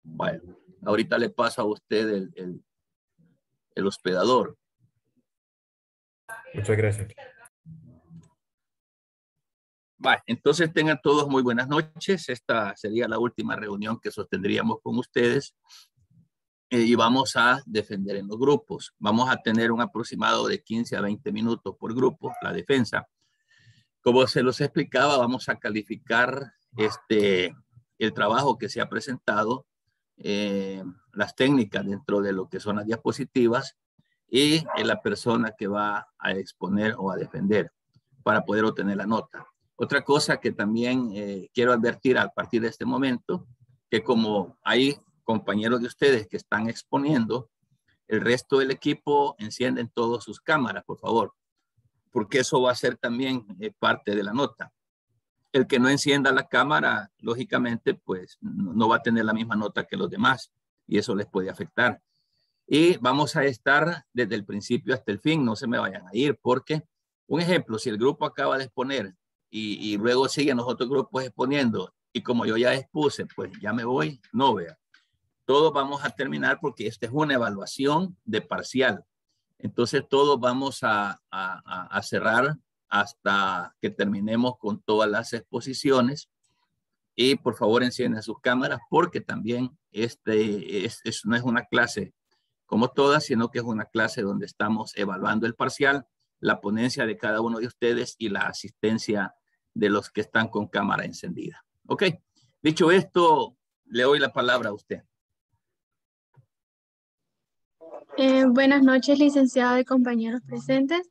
Bueno, ahorita le paso a usted el hospedador. Muchas gracias. Vale, entonces tengan todos muy buenas noches. Esta sería la última reunión que sostendríamos con ustedes y vamos a defender en los grupos. Vamos a tener un aproximado de 15 a 20 minutos por grupo, la defensa. Como se los explicaba, vamos a calificar el trabajo que se ha presentado, las técnicas dentro de lo que son las diapositivas y la persona que va a exponer o a defender para poder obtener la nota. Otra cosa que también quiero advertir a partir de este momento, que como hay compañeros de ustedes que están exponiendo, el resto del equipo encienden todas sus cámaras, por favor, porque eso va a ser también parte de la nota. El que no encienda la cámara, lógicamente, pues no va a tener la misma nota que los demás y eso les puede afectar. Y vamos a estar desde el principio hasta el fin, no se me vayan a ir, porque, un ejemplo, si el grupo acaba de exponer y luego siguen los otros grupos exponiendo, y como yo ya expuse, pues ya me voy, no vea. Todos vamos a terminar porque esta es una evaluación de parcial. Entonces todos vamos a cerrar hasta que terminemos con todas las exposiciones. Y por favor enciendan sus cámaras porque también no es una clase como todas, sino que es una clase donde estamos evaluando el parcial, la ponencia de cada uno de ustedes y la asistencia de los que están con cámara encendida. Ok, dicho esto, le doy la palabra a usted. Buenas noches, licenciada y compañeros presentes.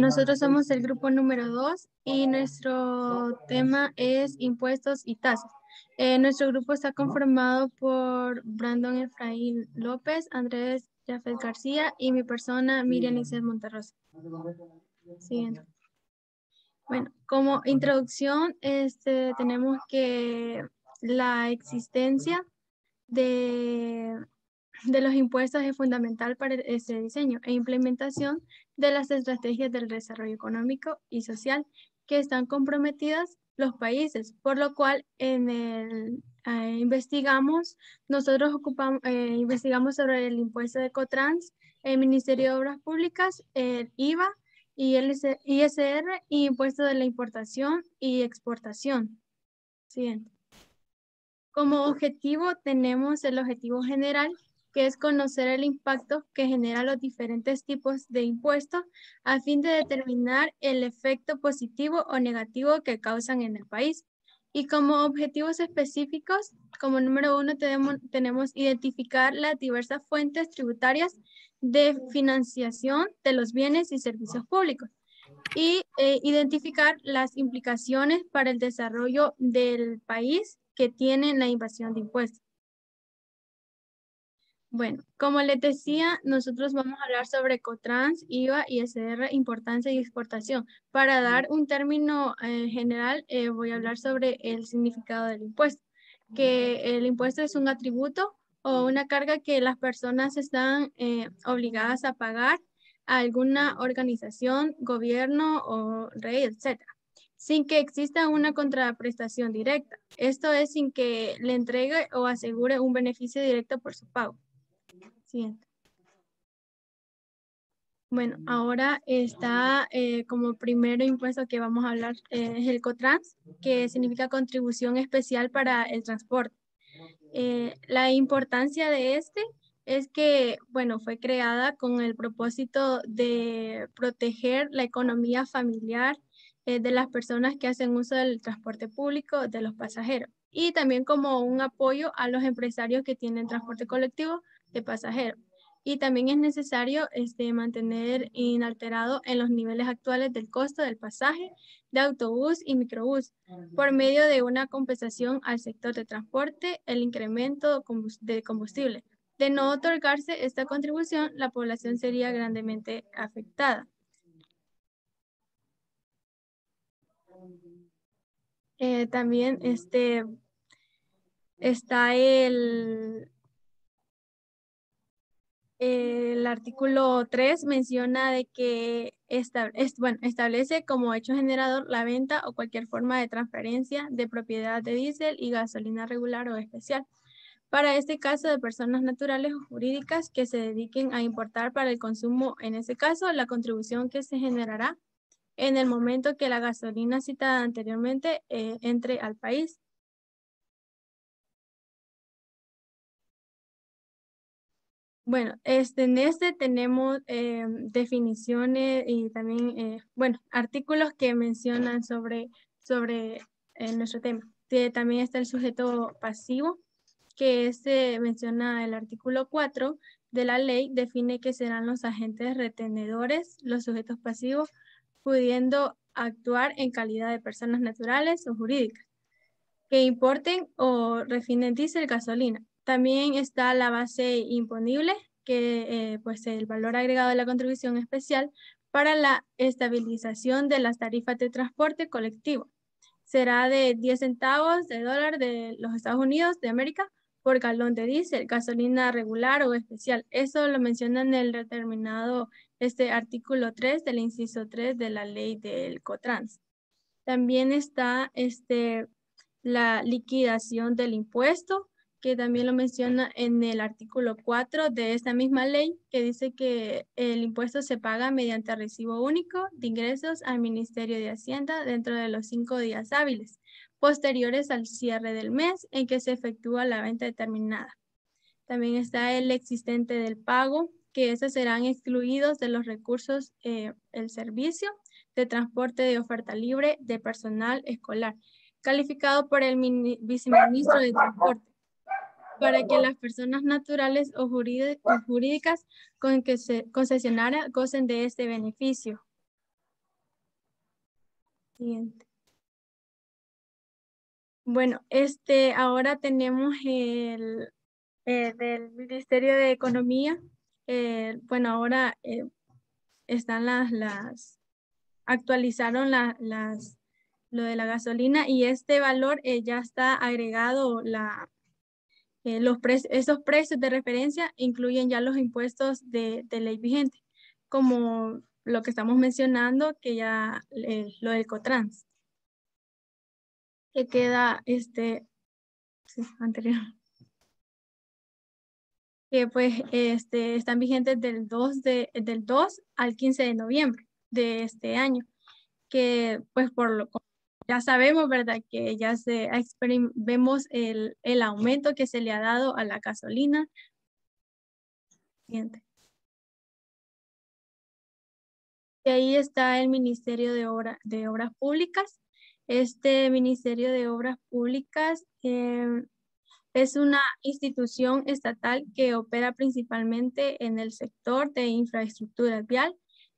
Nosotros somos el grupo número 2 y nuestro tema es impuestos y tasas. Nuestro grupo está conformado por Brandon Efraín López, Andrés Jafet García y mi persona Miriam Isel Monterrosa. Siguiente. Bueno, como introducción, tenemos que la existencia de los impuestos es fundamental para este diseño e implementación de las estrategias del desarrollo económico y social que están comprometidas los países, por lo cual investigamos sobre el impuesto de Ecotrans, el Ministerio de Obras Públicas, el IVA y el ISR y impuesto de la importación y exportación. Siguiente. Como objetivo tenemos el objetivo general, que es conocer el impacto que generan los diferentes tipos de impuestos a fin de determinar el efecto positivo o negativo que causan en el país. Y como objetivos específicos, como número 1 tenemos identificar las diversas fuentes tributarias de financiación de los bienes y servicios públicos y identificar las implicaciones para el desarrollo del país que tienen la invasión de impuestos. Bueno, como les decía, nosotros vamos a hablar sobre Ecotrans, IVA, ISR, importancia y exportación. Para dar un término general, voy a hablar sobre el significado del impuesto, que el impuesto es un atributo o una carga que las personas están obligadas a pagar a alguna organización, gobierno o rey, etc., sin que exista una contraprestación directa. Esto es sin que le entregue o asegure un beneficio directo por su pago. Siguiente. Bueno, ahora está como primer impuesto que vamos a hablar es el Ecotrans, que significa contribución especial para el transporte. La importancia de es que, bueno, fue creada con el propósito de proteger la economía familiar de las personas que hacen uso del transporte público de los pasajeros y también como un apoyo a los empresarios que tienen transporte colectivo de pasajeros. Y también es necesario mantener inalterado en los niveles actuales del costo del pasaje de autobús y microbús por medio de una compensación al sector de transporte, el incremento de combustible. De no otorgarse esta contribución, la población sería grandemente afectada. También está el artículo 3 menciona de que establece como hecho generador la venta o cualquier forma de transferencia de propiedad de diésel y gasolina regular o especial Para este caso de personas naturales o jurídicas que se dediquen a importar para el consumo, en ese caso, la contribución que se generará en el momento que la gasolina citada anteriormente entre al país. Bueno, en este tenemos definiciones y también, bueno, artículos que mencionan sobre nuestro tema. También está el sujeto pasivo, que se menciona el artículo 4 de la ley, define que serán los agentes retenedores, los sujetos pasivos, pudiendo actuar en calidad de personas naturales o jurídicas que importen o refinen diésel, gasolina. También está la base imponible, que pues el valor agregado de la contribución especial para la estabilización de las tarifas de transporte colectivo. Será de 10 centavos de dólar de los Estados Unidos de América por galón de diésel, gasolina regular o especial. Eso lo menciona en el determinado artículo 3 del inciso 3 de la ley del COTRANS. También está la liquidación del impuesto, que también lo menciona en el artículo 4 de esta misma ley, que dice que el impuesto se paga mediante recibo único de ingresos al Ministerio de Hacienda dentro de los 5 días hábiles, posteriores al cierre del mes en que se efectúa la venta determinada. También está el existente del pago, que esos serán excluidos de los recursos, el servicio de transporte de oferta libre de personal escolar, calificado por el viceministro de Transporte, para que las personas naturales o jurídicas con que se concesionara gocen de este beneficio. Siguiente. Bueno, ahora tenemos del Ministerio de Economía. Bueno, ahora están actualizaron lo de la gasolina y este valor ya está agregado, esos precios de referencia incluyen ya los impuestos de ley vigente, como lo que estamos mencionando, que ya lo del COTRANS, que queda sí, anterior, que pues están vigentes del 2 al 15 de noviembre de este año, que pues ya sabemos, ¿verdad? Que ya vemos el aumento que se le ha dado a la gasolina. Siguiente. Y ahí está el Ministerio de Obras Públicas. Este Ministerio de Obras Públicas es una institución estatal que opera principalmente en el sector de infraestructura vial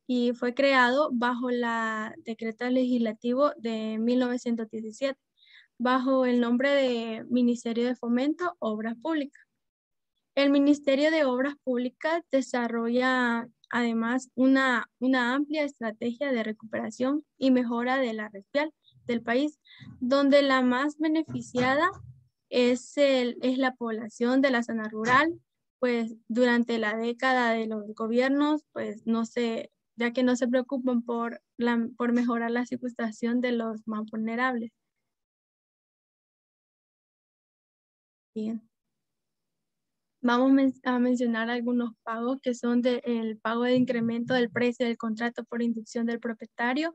y fue creado bajo la Decreto Legislativo de 1917, bajo el nombre de Ministerio de Fomento, Obras Públicas. El Ministerio de Obras Públicas desarrolla además una amplia estrategia de recuperación y mejora de la red vial del país, donde la más beneficiada es la población de la zona rural, pues durante la década de los gobiernos, pues ya que no se preocupan por mejorar la situación de los más vulnerables. Bien. Vamos a mencionar algunos pagos que son el pago de incremento del precio del contrato por inducción del propietario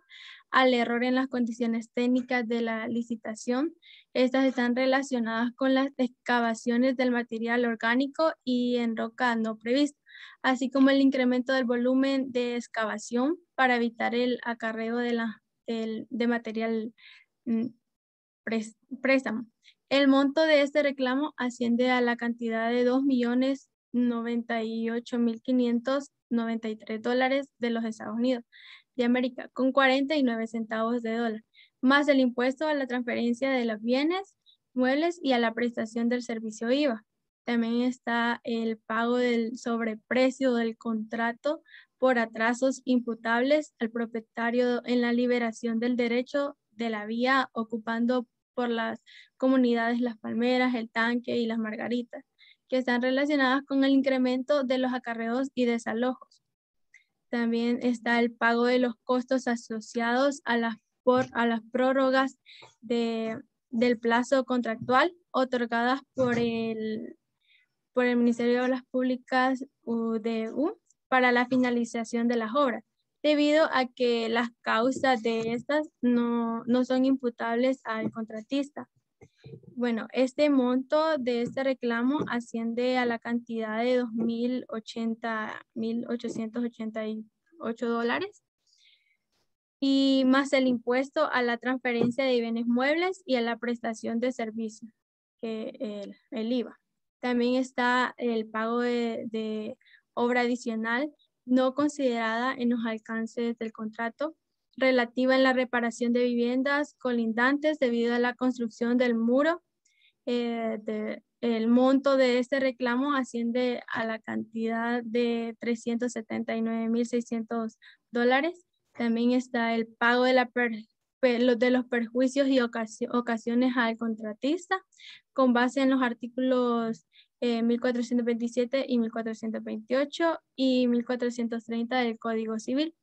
al error en las condiciones técnicas de la licitación. Estas están relacionadas con las excavaciones del material orgánico y en roca no prevista, así como el incremento del volumen de excavación para evitar el acarreo de material préstamo. El monto de este reclamo asciende a la cantidad de $2.098.593 de los Estados Unidos de América, con 49 centavos de dólar, más el impuesto a la transferencia de los bienes, muebles y a la prestación del servicio IVA. También está el pago del sobreprecio del contrato por atrasos imputables al propietario en la liberación del derecho de la vía ocupando por las comunidades Las Palmeras, El Tanque y Las Margaritas, que están relacionadas con el incremento de los acarreos y desalojos. También está el pago de los costos asociados a las prórrogas del plazo contractual otorgadas por el por el Ministerio de Obras Públicas UDU para la finalización de las obras, debido a que las causas de estas no son imputables al contratista. Bueno, este monto de este reclamo asciende a la cantidad de $2,888 y más el impuesto a la transferencia de bienes muebles y a la prestación de servicios, que el IVA. También está el pago de obra adicional no considerada en los alcances del contrato, relativa en la reparación de viviendas colindantes debido a la construcción del muro. El monto de este reclamo asciende a la cantidad de $379,600. También está el pago de los perjuicios y ocasiones al contratista con base en los artículos 1427 y 1428 y 1430 del Código Civil,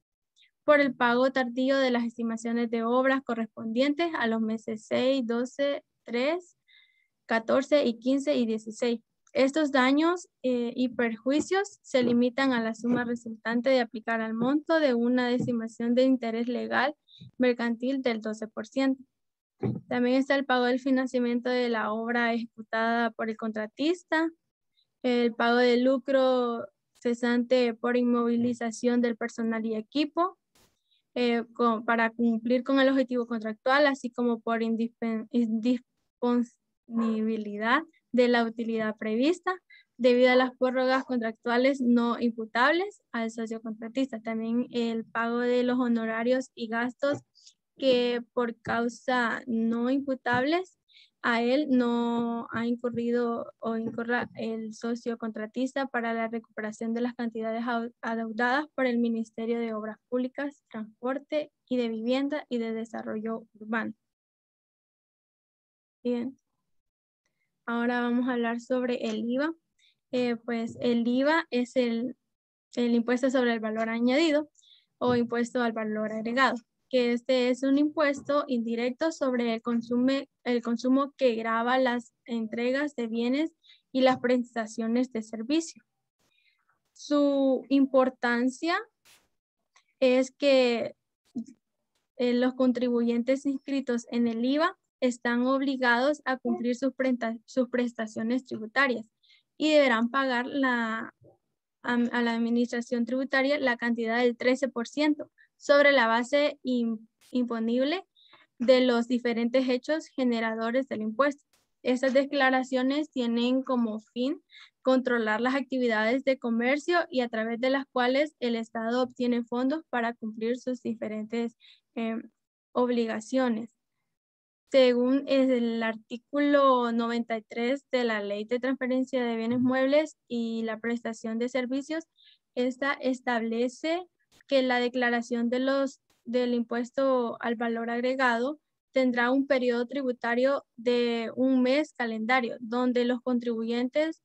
por el pago tardío de las estimaciones de obras correspondientes a los meses 6, 12, 3, 14 y 15 y 16. Estos daños y perjuicios se limitan a la suma resultante de aplicar al monto de una estimación de interés legal mercantil del 12%. También está el pago del financiamiento de la obra ejecutada por el contratista, el pago de lucro cesante por inmovilización del personal y equipo, para cumplir con el objetivo contractual, así como por indisponibilidad de la utilidad prevista debido a las prórrogas contractuales no imputables al socio contratista. También el pago de los honorarios y gastos que por causa no imputables a él no ha incurrido o incurra el socio contratista para la recuperación de las cantidades adeudadas por el Ministerio de Obras Públicas, Transporte y de Vivienda y de Desarrollo Urbano. Bien. Ahora vamos a hablar sobre el IVA. Pues el IVA es el impuesto sobre el valor añadido o impuesto al valor agregado, que este es un impuesto indirecto sobre el consumo que grava las entregas de bienes y las prestaciones de servicio. Su importancia es que los contribuyentes inscritos en el IVA están obligados a cumplir sus prestaciones tributarias y deberán pagar a la administración tributaria la cantidad del 13% sobre la base imponible de los diferentes hechos generadores del impuesto. Estas declaraciones tienen como fin controlar las actividades de comercio y a través de las cuales el Estado obtiene fondos para cumplir sus diferentes obligaciones. Según el artículo 93 de la Ley de Transferencia de Bienes Muebles y la Prestación de Servicios, esta establece que la declaración del impuesto al valor agregado tendrá un periodo tributario de un mes calendario, donde los contribuyentes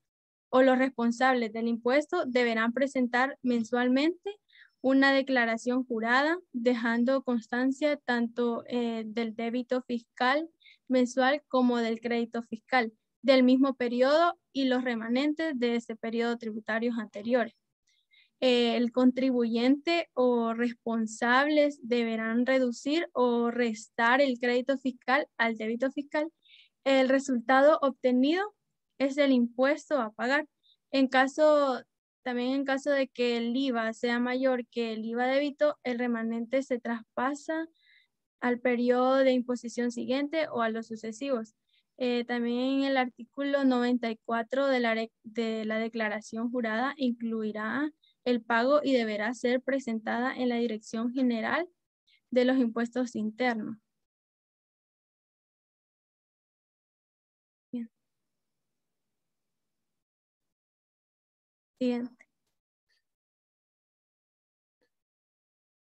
o los responsables del impuesto deberán presentar mensualmente una declaración jurada, dejando constancia tanto del débito fiscal mensual como del crédito fiscal del mismo periodo y los remanentes de ese periodo tributarios anteriores. El contribuyente o responsables deberán reducir o restar el crédito fiscal al débito fiscal. El resultado obtenido es el impuesto a pagar. También en caso de que el IVA sea mayor que el IVA débito, el remanente se traspasa al periodo de imposición siguiente o a los sucesivos. También el artículo 94 de la declaración jurada incluirá el pago y deberá ser presentada en la Dirección General de los Impuestos Internos. Bien. Siguiente.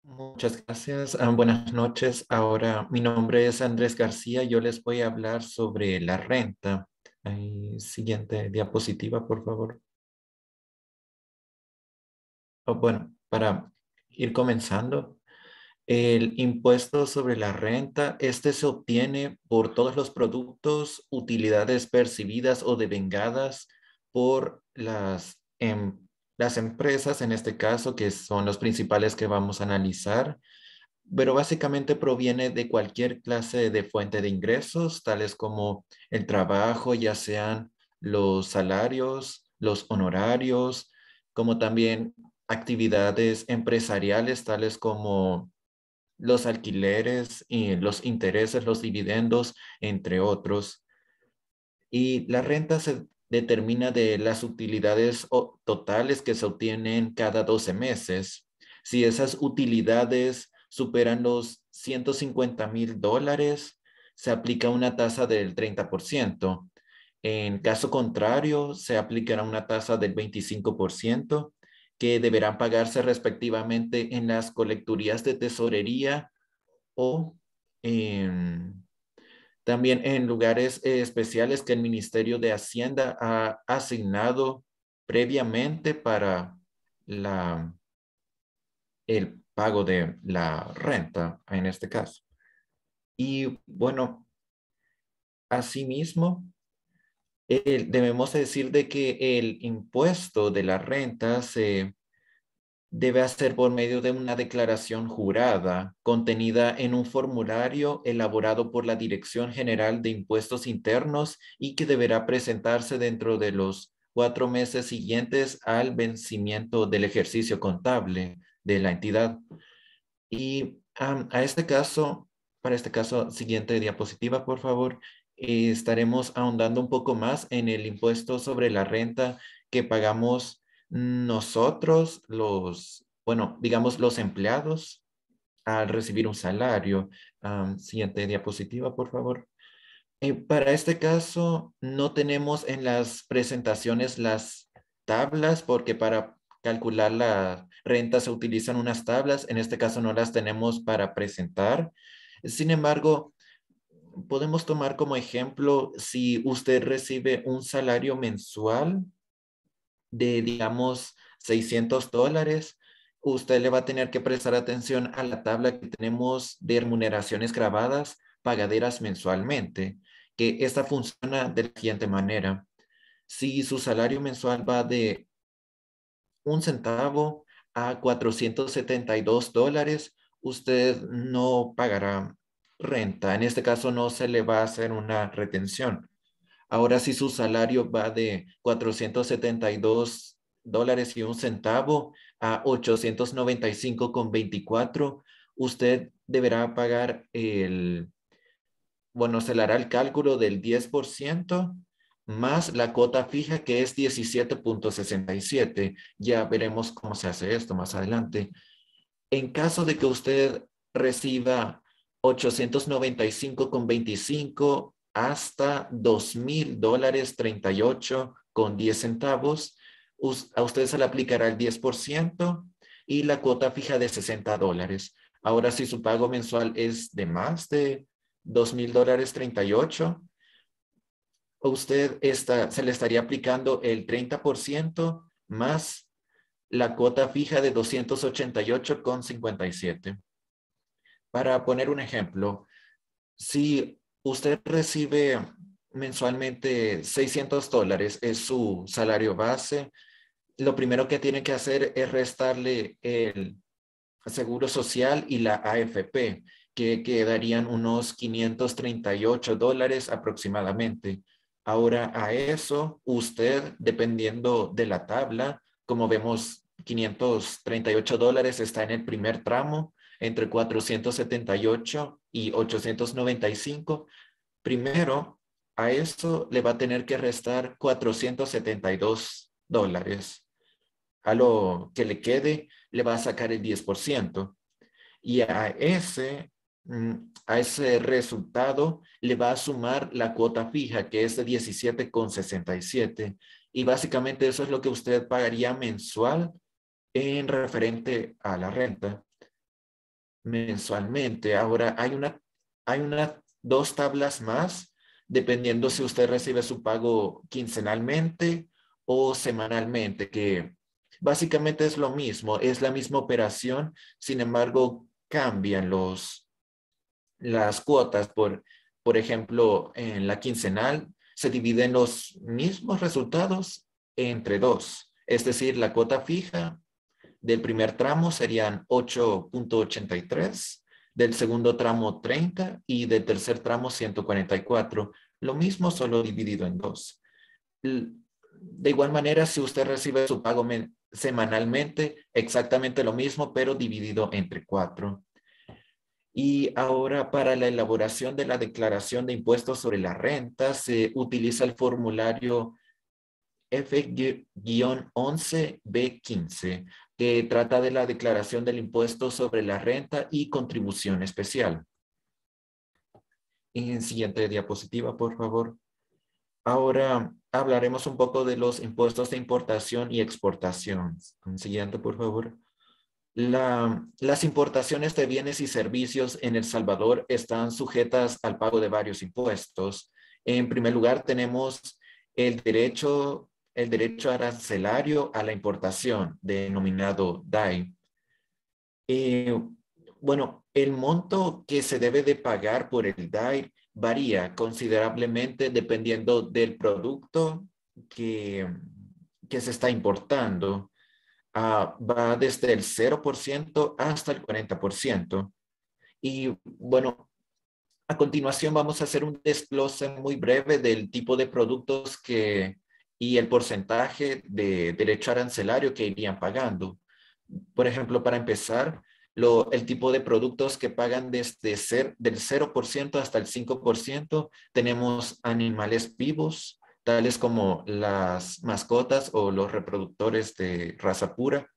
Muchas gracias. Buenas noches. Ahora, mi nombre es Andrés García. Yo les voy a hablar sobre la renta. Siguiente diapositiva, por favor. Bueno, para ir comenzando, el impuesto sobre la renta, este se obtiene por todos los productos, utilidades percibidas o devengadas por las empresas, en este caso, que son los principales que vamos a analizar, pero básicamente proviene de cualquier clase de fuente de ingresos, tales como el trabajo, ya sean los salarios, los honorarios, como también actividades empresariales, tales como los alquileres y los intereses, los dividendos, entre otros. Y la renta se determina de las utilidades totales que se obtienen cada 12 meses. Si esas utilidades superan los $150,000, se aplica una tasa del 30%. En caso contrario, se aplicará una tasa del 25% que deberán pagarse respectivamente en las colecturías de tesorería o en también en lugares especiales que el Ministerio de Hacienda ha asignado previamente para el pago de la renta, en este caso. Y bueno, asimismo, debemos decir de que el impuesto de la renta se debe hacer por medio de una declaración jurada contenida en un formulario elaborado por la Dirección General de Impuestos Internos y que deberá presentarse dentro de los 4 meses siguientes al vencimiento del ejercicio contable de la entidad. Y para este caso, siguiente diapositiva, por favor, estaremos ahondando un poco más en el impuesto sobre la renta que pagamos nosotros, digamos, los empleados al recibir un salario. Siguiente diapositiva, por favor. Para este caso, no tenemos en las presentaciones las tablas porque para calcular la renta se utilizan unas tablas. En este caso no las tenemos para presentar. Sin embargo, podemos tomar como ejemplo si usted recibe un salario mensual de, digamos, $600, usted le va a tener que prestar atención a la tabla que tenemos de remuneraciones grabadas pagaderas mensualmente, que esta funciona de la siguiente manera. Si su salario mensual va de 1 centavo a $472, usted no pagará renta. En este caso no se le va a hacer una retención. Ahora, si su salario va de $472.01 a 895.24, usted deberá pagar se le hará el cálculo del 10% más la cuota fija que es 17.67. Ya veremos cómo se hace esto más adelante. En caso de que usted reciba 895.25 hasta $2,038.10, a usted se le aplicará el 10% y la cuota fija de $60. Ahora, si su pago mensual es de más de $2,038, se le estaría aplicando el 30% más la cuota fija de 288.57. Para poner un ejemplo, si usted recibe mensualmente $600, es su salario base, lo primero que tiene que hacer es restarle el seguro social y la AFP, que quedarían unos $538 aproximadamente. Ahora a eso, usted, dependiendo de la tabla, como vemos, $538 está en el primer tramo, entre 478 y 895. Primero, a eso le va a tener que restar $472. A lo que le quede, le va a sacar el 10%. Y a ese resultado le va a sumar la cuota fija, que es de 17.67. Y básicamente eso es lo que usted pagaría mensual en referente a la renta. Mensualmente. Ahora, hay dos tablas más, dependiendo si usted recibe su pago quincenalmente o semanalmente, que básicamente es lo mismo, es la misma operación, sin embargo, cambian las cuotas. Por ejemplo, en la quincenal se dividen los mismos resultados entre 2. Es decir, la cuota fija del primer tramo serían 8.83, del segundo tramo 30 y del tercer tramo 144. Lo mismo, solo dividido en 2. De igual manera, si usted recibe su pago semanalmente, exactamente lo mismo, pero dividido entre 4. Y ahora, para la elaboración de la declaración de impuestos sobre la renta, se utiliza el formulario F-11B15, que trata de la declaración del impuesto sobre la renta y contribución especial. En siguiente diapositiva, por favor. Ahora hablaremos un poco de los impuestos de importación y exportación. Siguiente, por favor. Las importaciones de bienes y servicios en El Salvador están sujetas al pago de varios impuestos. En primer lugar, tenemos el derecho arancelario a la importación, denominado DAI. Bueno, el monto que se debe de pagar por el DAI varía considerablemente dependiendo del producto que se está importando. Va desde el 0% hasta el 40%. Y bueno, a continuación vamos a hacer un desglose muy breve del tipo de productos y el porcentaje de derecho arancelario que irían pagando. Por ejemplo, para empezar, el tipo de productos que pagan desde del 0% hasta el 5%, tenemos animales vivos, tales como las mascotas o los reproductores de raza pura,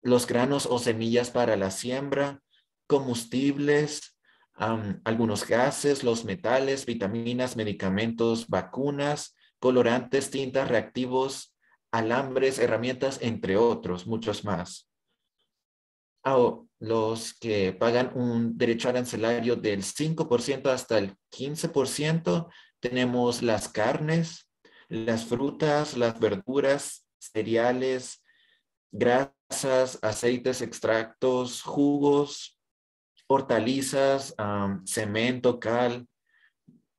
los granos o semillas para la siembra, combustibles, algunos gases, los metales, vitaminas, medicamentos, vacunas, colorantes, tintas, reactivos, alambres, herramientas, entre otros, muchos más. Los que pagan un derecho arancelario del 5% hasta el 15%, tenemos las carnes, las frutas, las verduras, cereales, grasas, aceites, extractos, jugos, hortalizas, cemento, cal,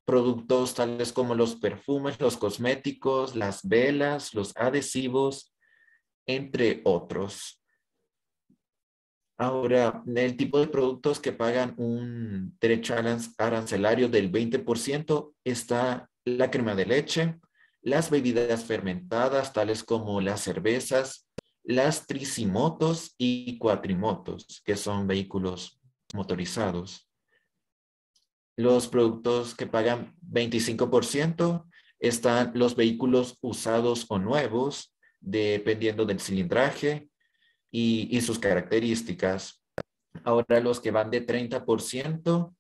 productos tales como los perfumes, los cosméticos, las velas, los adhesivos, entre otros. Ahora, el tipo de productos que pagan un derecho arancelario del 20% está la crema de leche, las bebidas fermentadas, tales como las cervezas, las tricimotos y cuatrimotos, que son vehículos motorizados. Los productos que pagan 25% están los vehículos usados o nuevos, dependiendo del cilindraje y sus características. Ahora los que van de 30%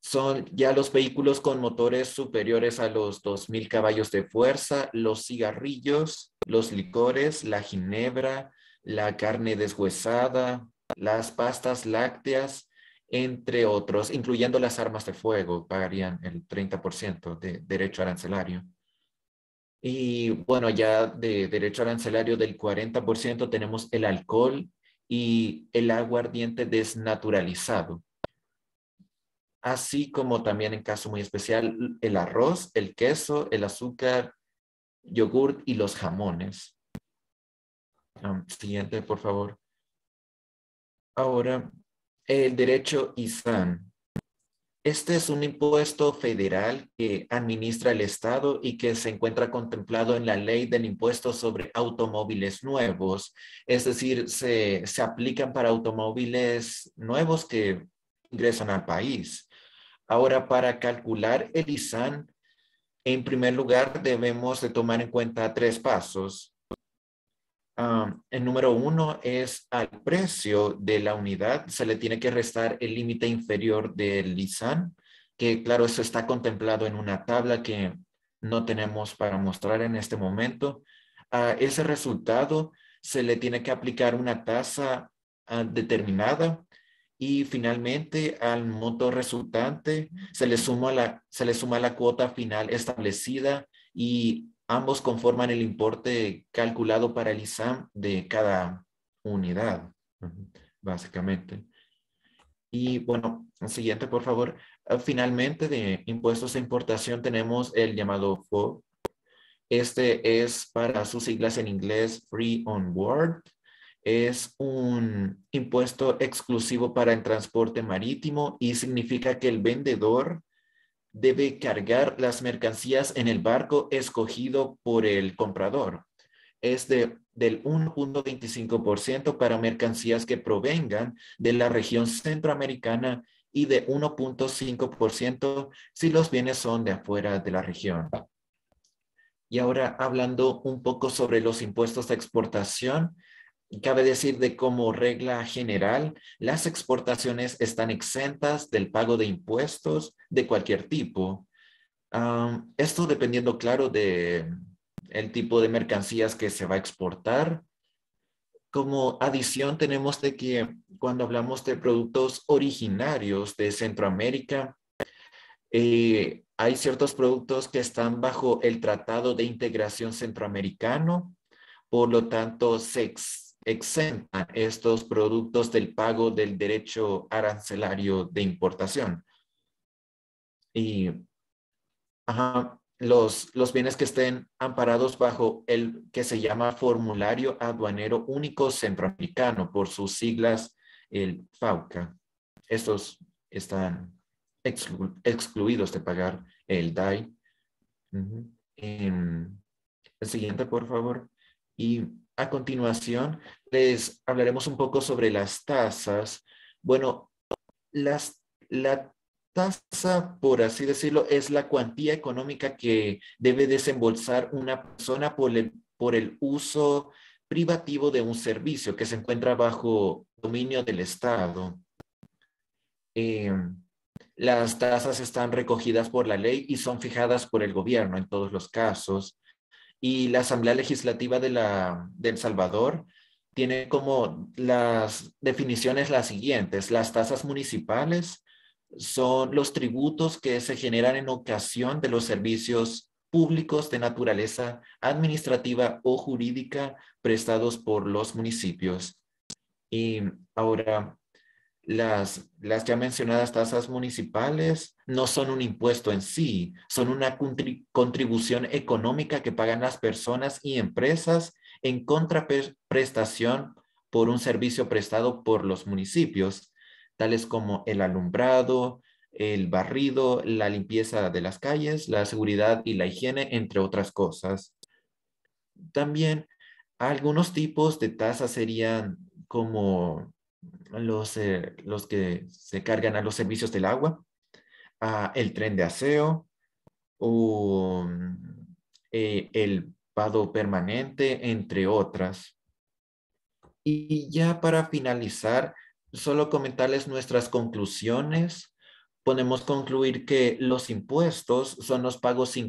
son ya los vehículos con motores superiores a los 2,000 caballos de fuerza, los cigarrillos, los licores, la ginebra, la carne deshuesada, las pastas lácteas, entre otros, incluyendo las armas de fuego, pagarían el 30% de derecho arancelario. Y bueno, ya de derecho arancelario del 40% tenemos el alcohol y el aguardiente desnaturalizado. Así como también en caso muy especial el arroz, el queso, el azúcar, yogurt y los jamones. Siguiente, por favor. Ahora, el derecho ISAN. Este es un impuesto federal que administra el Estado y que se encuentra contemplado en la ley del impuesto sobre automóviles nuevos. Es decir, se aplican para automóviles nuevos que ingresan al país. Ahora, para calcular el ISAN, en primer lugar, debemos de tomar en cuenta 3 pasos. El número 1 es al precio de la unidad. Se le tiene que restar el límite inferior del ISAN, que claro, eso está contemplado en una tabla que no tenemos para mostrar en este momento. A ese resultado se le tiene que aplicar una tasa determinada y finalmente al monto resultante se le suma la cuota final establecida y ambos conforman el importe calculado para el ISAN de cada unidad, básicamente. Y bueno, siguiente, por favor. Finalmente, de impuestos de importación tenemos el llamado FOB. Este es para sus siglas en inglés Free on Board. Es un impuesto exclusivo para el transporte marítimo y significa que el vendedor debe cargar las mercancías en el barco escogido por el comprador. Es del 1.25% para mercancías que provengan de la región centroamericana y de 1.5% si los bienes son de afuera de la región. Y ahora hablando un poco sobre los impuestos de exportación, cabe decir de como regla general, las exportaciones están exentas del pago de impuestos de cualquier tipo. Esto dependiendo, claro, de el tipo de mercancías que se va a exportar. Como adición tenemos de que cuando hablamos de productos originarios de Centroamérica, hay ciertos productos que están bajo el Tratado de Integración Centroamericano, por lo tanto se exentan estos productos del pago del derecho arancelario de importación. Y los bienes que estén amparados bajo el que se llama Formulario Aduanero Único Centroamericano, por sus siglas, el FAUCA. Estos están excluidos de pagar el DAI. El siguiente, por favor. Y a continuación, les hablaremos un poco sobre las tasas. Bueno, la tasa, por así decirlo, es la cuantía económica que debe desembolsar una persona por el uso privativo de un servicio que se encuentra bajo dominio del Estado. Las tasas están recogidas por la ley y son fijadas por el gobierno en todos los casos. Y la Asamblea Legislativa de El Salvador tiene como las definiciones las siguientes. Las tasas municipales son los tributos que se generan en ocasión de los servicios públicos de naturaleza administrativa o jurídica prestados por los municipios. Y ahora, las ya mencionadas tasas municipales no son un impuesto en sí, son una contribución económica que pagan las personas y empresas en contraprestación por un servicio prestado por los municipios, tales como el alumbrado, el barrido, la limpieza de las calles, la seguridad y la higiene, entre otras cosas. También algunos tipos de tasas serían como los que se cargan a los servicios del agua, el tren de aseo o el pago permanente, entre otras. Y ya para finalizar, solo comentarles nuestras conclusiones. Podemos concluir que los impuestos son los pagos sin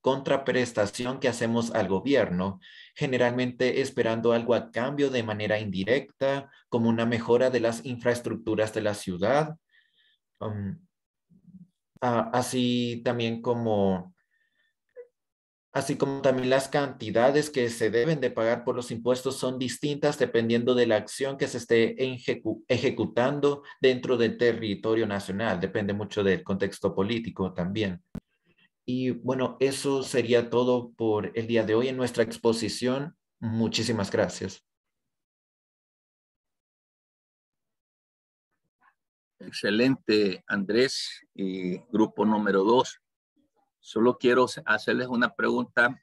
contraprestación que hacemos al gobierno, generalmente esperando algo a cambio de manera indirecta, como una mejora de las infraestructuras de la ciudad, así también como también las cantidades que se deben de pagar por los impuestos son distintas dependiendo de la acción que se esté ejecutando dentro del territorio nacional. Depende mucho del contexto político también. Y bueno, eso sería todo por el día de hoy en nuestra exposición. Muchísimas gracias. Excelente, Andrés. Y grupo número 2. Solo quiero hacerles una pregunta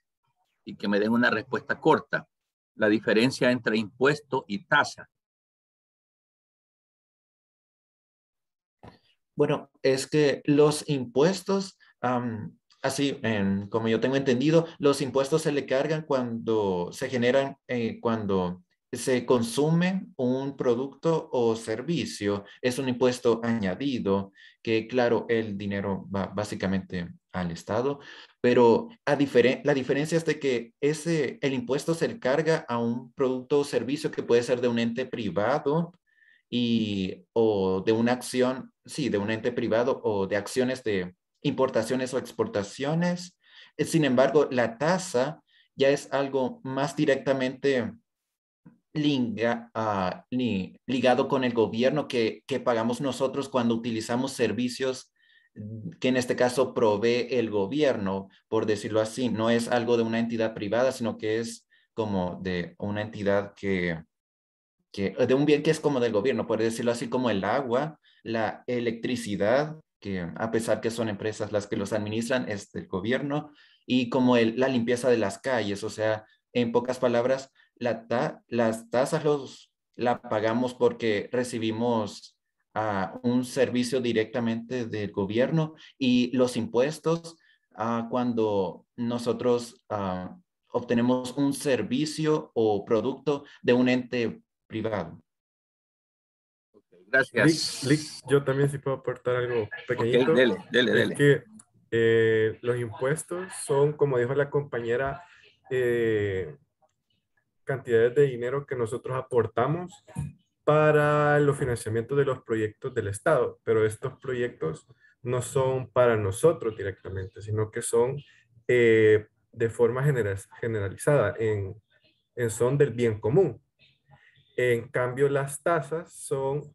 y que me den una respuesta corta. La diferencia entre impuesto y tasa. Bueno, es que los impuestos, así como yo tengo entendido, los impuestos se le cargan cuando se generan, cuando se consume un producto o servicio. Es un impuesto añadido que, claro, el dinero va básicamente al Estado, pero la diferencia es de que el impuesto se le carga a un producto o servicio que puede ser de un ente privado o de una acción, sí, de un ente privado o de acciones de importaciones o exportaciones. Sin embargo, la tasa ya es algo más directamente ligado con el gobierno que pagamos nosotros cuando utilizamos servicios que en este caso provee el gobierno, por decirlo así. No es algo de una entidad privada, sino que es como de una entidad de un bien que es como del gobierno, por decirlo así, como el agua, la electricidad, que a pesar que son empresas las que los administran, es del gobierno, y como la limpieza de las calles. O sea, en pocas palabras, las tasas la pagamos porque recibimos un servicio directamente del gobierno, y los impuestos cuando nosotros obtenemos un servicio o producto de un ente privado. Gracias. Yo también sí puedo aportar algo Ok, pequeñito. dele, dele, Es dele. que los impuestos son, como dijo la compañera, cantidades de dinero que nosotros aportamos para los financiamientos de los proyectos del Estado, pero estos proyectos no son para nosotros directamente, sino que son de forma generalizada, en son del bien común. En cambio, las tasas son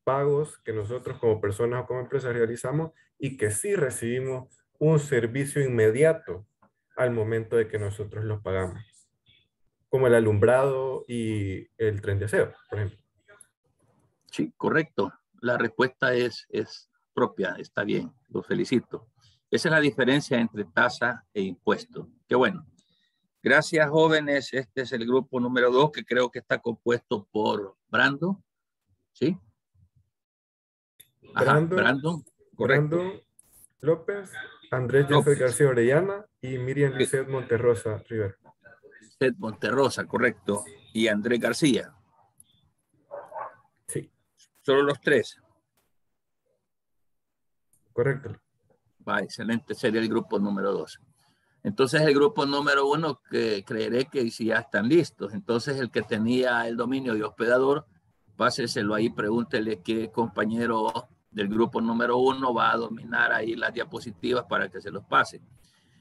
pagos que nosotros como personas o como empresas realizamos y que sí recibimos un servicio inmediato al momento de que nosotros los pagamos, como el alumbrado y el tren de aseo, por ejemplo. Sí, correcto. La respuesta es propia, está bien, lo felicito. Esa es la diferencia entre tasa e impuesto. Qué bueno. Gracias, jóvenes. Este es el grupo número 2, que creo que está compuesto por Brando. ¿Sí? Ajá, Brandon, correcto. Brandon López, Andrés Jeffrey López, García Orellana y Miriam Lisset Monterrosa Rivera. Lisset Monterrosa, correcto. Y Andrés García. Sí. Solo los 3. Correcto. Va, excelente. Sería el grupo número 2. Entonces el grupo número 1, que creeré que si ya están listos. Entonces el que tenía el dominio de hospedador, páseselo ahí, pregúntele qué compañero del grupo número 1 va a dominar ahí las diapositivas para que se los pase.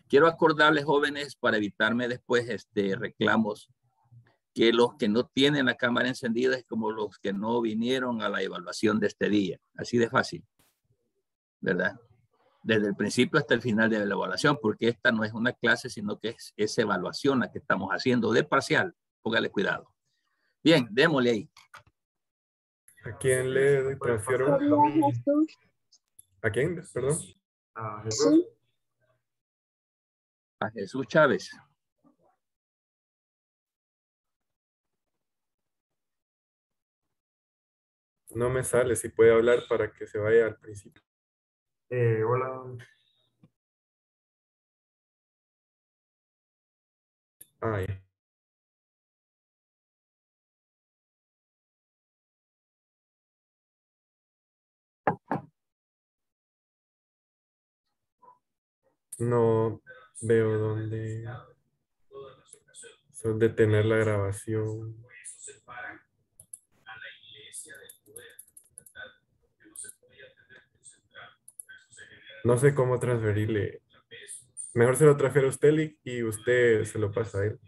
Quiero acordarles, jóvenes, para evitarme después reclamos, que los que no tienen la cámara encendida es como los que no vinieron a la evaluación de este día. Así de fácil, ¿verdad? Desde el principio hasta el final de la evaluación, porque esta no es una clase, sino que es evaluación la que estamos haciendo de parcial. Póngale cuidado. Bien, démosle ahí. ¿A quién le transfiero? ¿A quién? Perdón. A Jesús. A Jesús Chávez. No me sale, si puede hablar para que se vaya al principio. Hola. Ay. No veo dónde detener la grabación. No sé cómo transferirle. Mejor se lo transfiere a usted, Lick, y usted se lo pasa a él.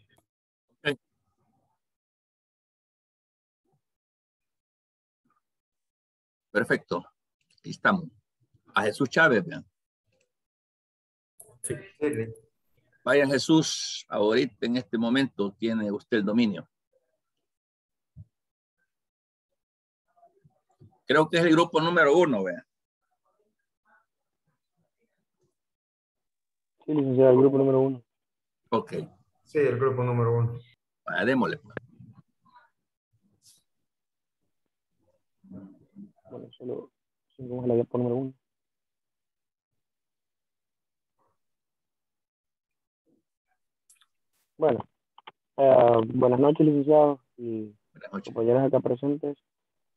Okay. Perfecto. Aquí estamos. A Jesús Chávez, vean. Sí. Vaya Jesús, ahorita en este momento tiene usted el dominio. Creo que es el grupo número 1, vean. Sí, licenciado, el grupo número 1. Ok. Sí, el grupo número 1. Vaya, démosle. Bueno, solo seguimos la diapo número 1. Bueno, buenas noches, licenciados y compañeros acá presentes.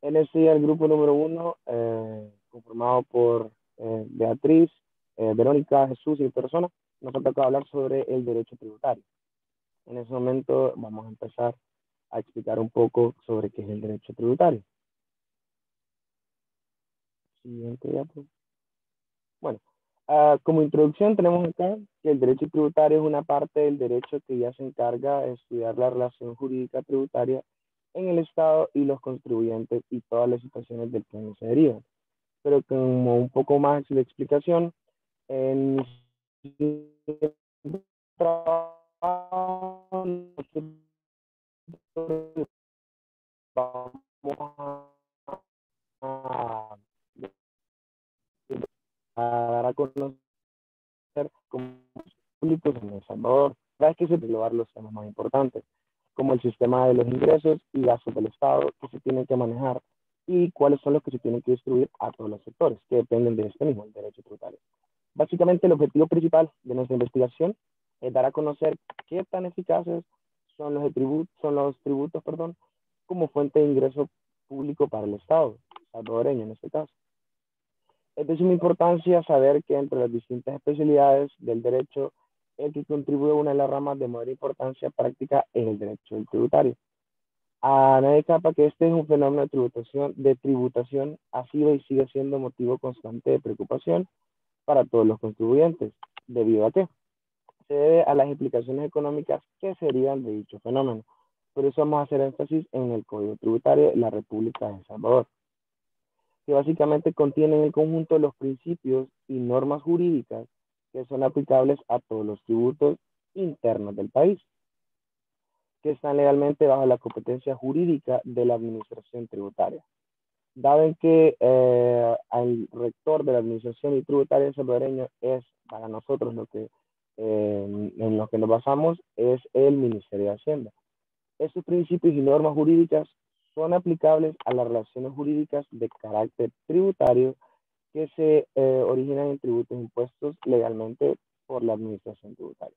Él es el grupo número 1, conformado por Beatriz, Verónica, Jesús y personas. Nos ha tocado hablar sobre el derecho tributario. En ese momento vamos a empezar a explicar un poco sobre qué es el derecho tributario. Siguiente diapo. Bueno, como introducción tenemos acá que el derecho tributario es una parte del derecho que ya se encarga de estudiar la relación jurídica tributaria en el Estado y los contribuyentes y todas las situaciones del que se derivan. pero como un poco más de explicación, en mi trabajo nosotros vamos a, a dar a conocer como públicos en El Salvador. Sabes que se evaluar los temas más importantes, como el sistema de los ingresos y gastos del Estado que se tienen que manejar y cuáles son los que se tienen que distribuir a todos los sectores que dependen de este mismo, el derecho tributario. Básicamente, el objetivo principal de nuestra investigación es dar a conocer qué tan eficaces son los tributos, como fuente de ingreso público para el Estado salvadoreño en este caso. Es de suma importancia saber que entre las distintas especialidades del derecho, el que contribuye a una de las ramas de mayor importancia práctica es el derecho tributario. A nadie escapa que este es un fenómeno de tributación ha sido y sigue siendo motivo constante de preocupación para todos los contribuyentes. ¿Debido a qué? Se debe a las implicaciones económicas que se derivan de dicho fenómeno. Por eso vamos a hacer énfasis en el Código Tributario de la República de El Salvador, que básicamente contiene en el conjunto los principios y normas jurídicas que son aplicables a todos los tributos internos del país, que están legalmente bajo la competencia jurídica de la administración tributaria. Dado en que el rector de la administración tributaria salvadoreño es para nosotros en lo que nos basamos es el Ministerio de Hacienda. Estos principios y normas jurídicas son aplicables a las relaciones jurídicas de carácter tributario que se originan en tributos impuestos legalmente por la administración tributaria.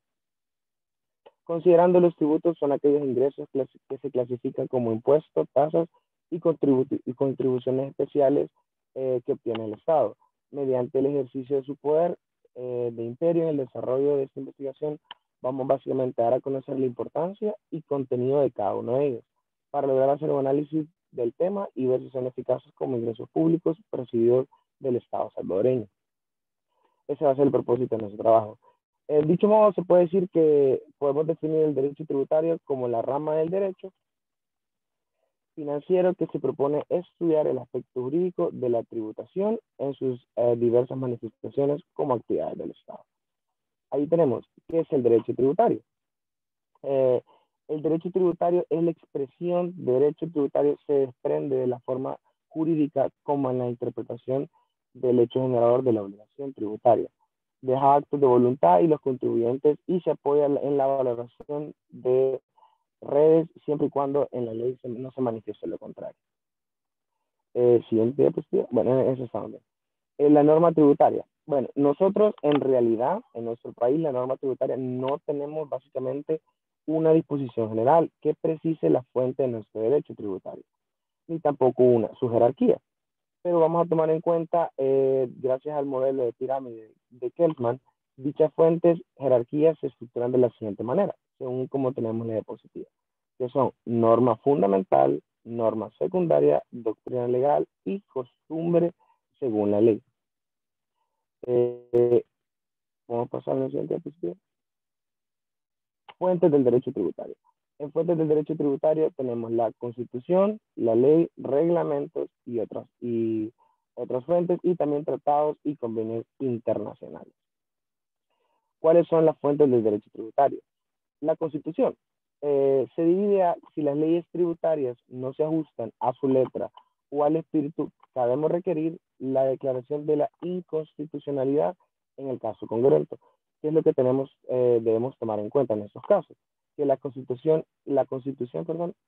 Considerando los tributos son aquellos ingresos que se clasifican como impuestos, tasas y contribuciones especiales que obtiene el Estado. Mediante el ejercicio de su poder de imperio en el desarrollo de esta investigación, vamos básicamente a dar a conocer la importancia y contenido de cada uno de ellos, para lograr hacer un análisis del tema y ver si son eficaces como ingresos públicos percibidos del Estado salvadoreño. Ese va a ser el propósito de nuestro trabajo. En dicho modo, se puede decir que podemos definir el derecho tributario como la rama del derecho financiero que se propone estudiar el aspecto jurídico de la tributación en sus diversas manifestaciones como actividades del Estado. Ahí tenemos, ¿qué es el derecho tributario? El derecho tributario es la expresión de derecho tributario, se desprende de la forma jurídica como en la interpretación del hecho generador de la obligación tributaria. Deja actos de voluntad y los contribuyentes y se apoya en la valoración de redes siempre y cuando en la ley no se manifieste lo contrario. Siguiente diapositiva. Bueno, eso está donde. La norma tributaria. Bueno, nosotros en realidad, en nuestro país, la norma tributaria no tenemos básicamente una disposición general que precise la fuente de nuestro derecho tributario, ni tampoco su jerarquía. Pero vamos a tomar en cuenta, gracias al modelo de pirámide de Keltman, dichas fuentes, jerarquías se estructuran de la siguiente manera, según como tenemos la diapositiva, que son norma fundamental, norma secundaria, doctrina legal y costumbre según la ley. Vamos a pasar a la siguiente diapositiva. Fuentes del derecho tributario. En fuentes del derecho tributario tenemos la Constitución, la ley, reglamentos y otras fuentes, y también tratados y convenios internacionales. ¿Cuáles son las fuentes del derecho tributario? La Constitución se divide a si las leyes tributarias no se ajustan a su letra o al espíritu, debemos requerir la declaración de la inconstitucionalidad en el caso congruento. ¿Qué es lo que debemos tomar en cuenta en estos casos? Que la Constitución,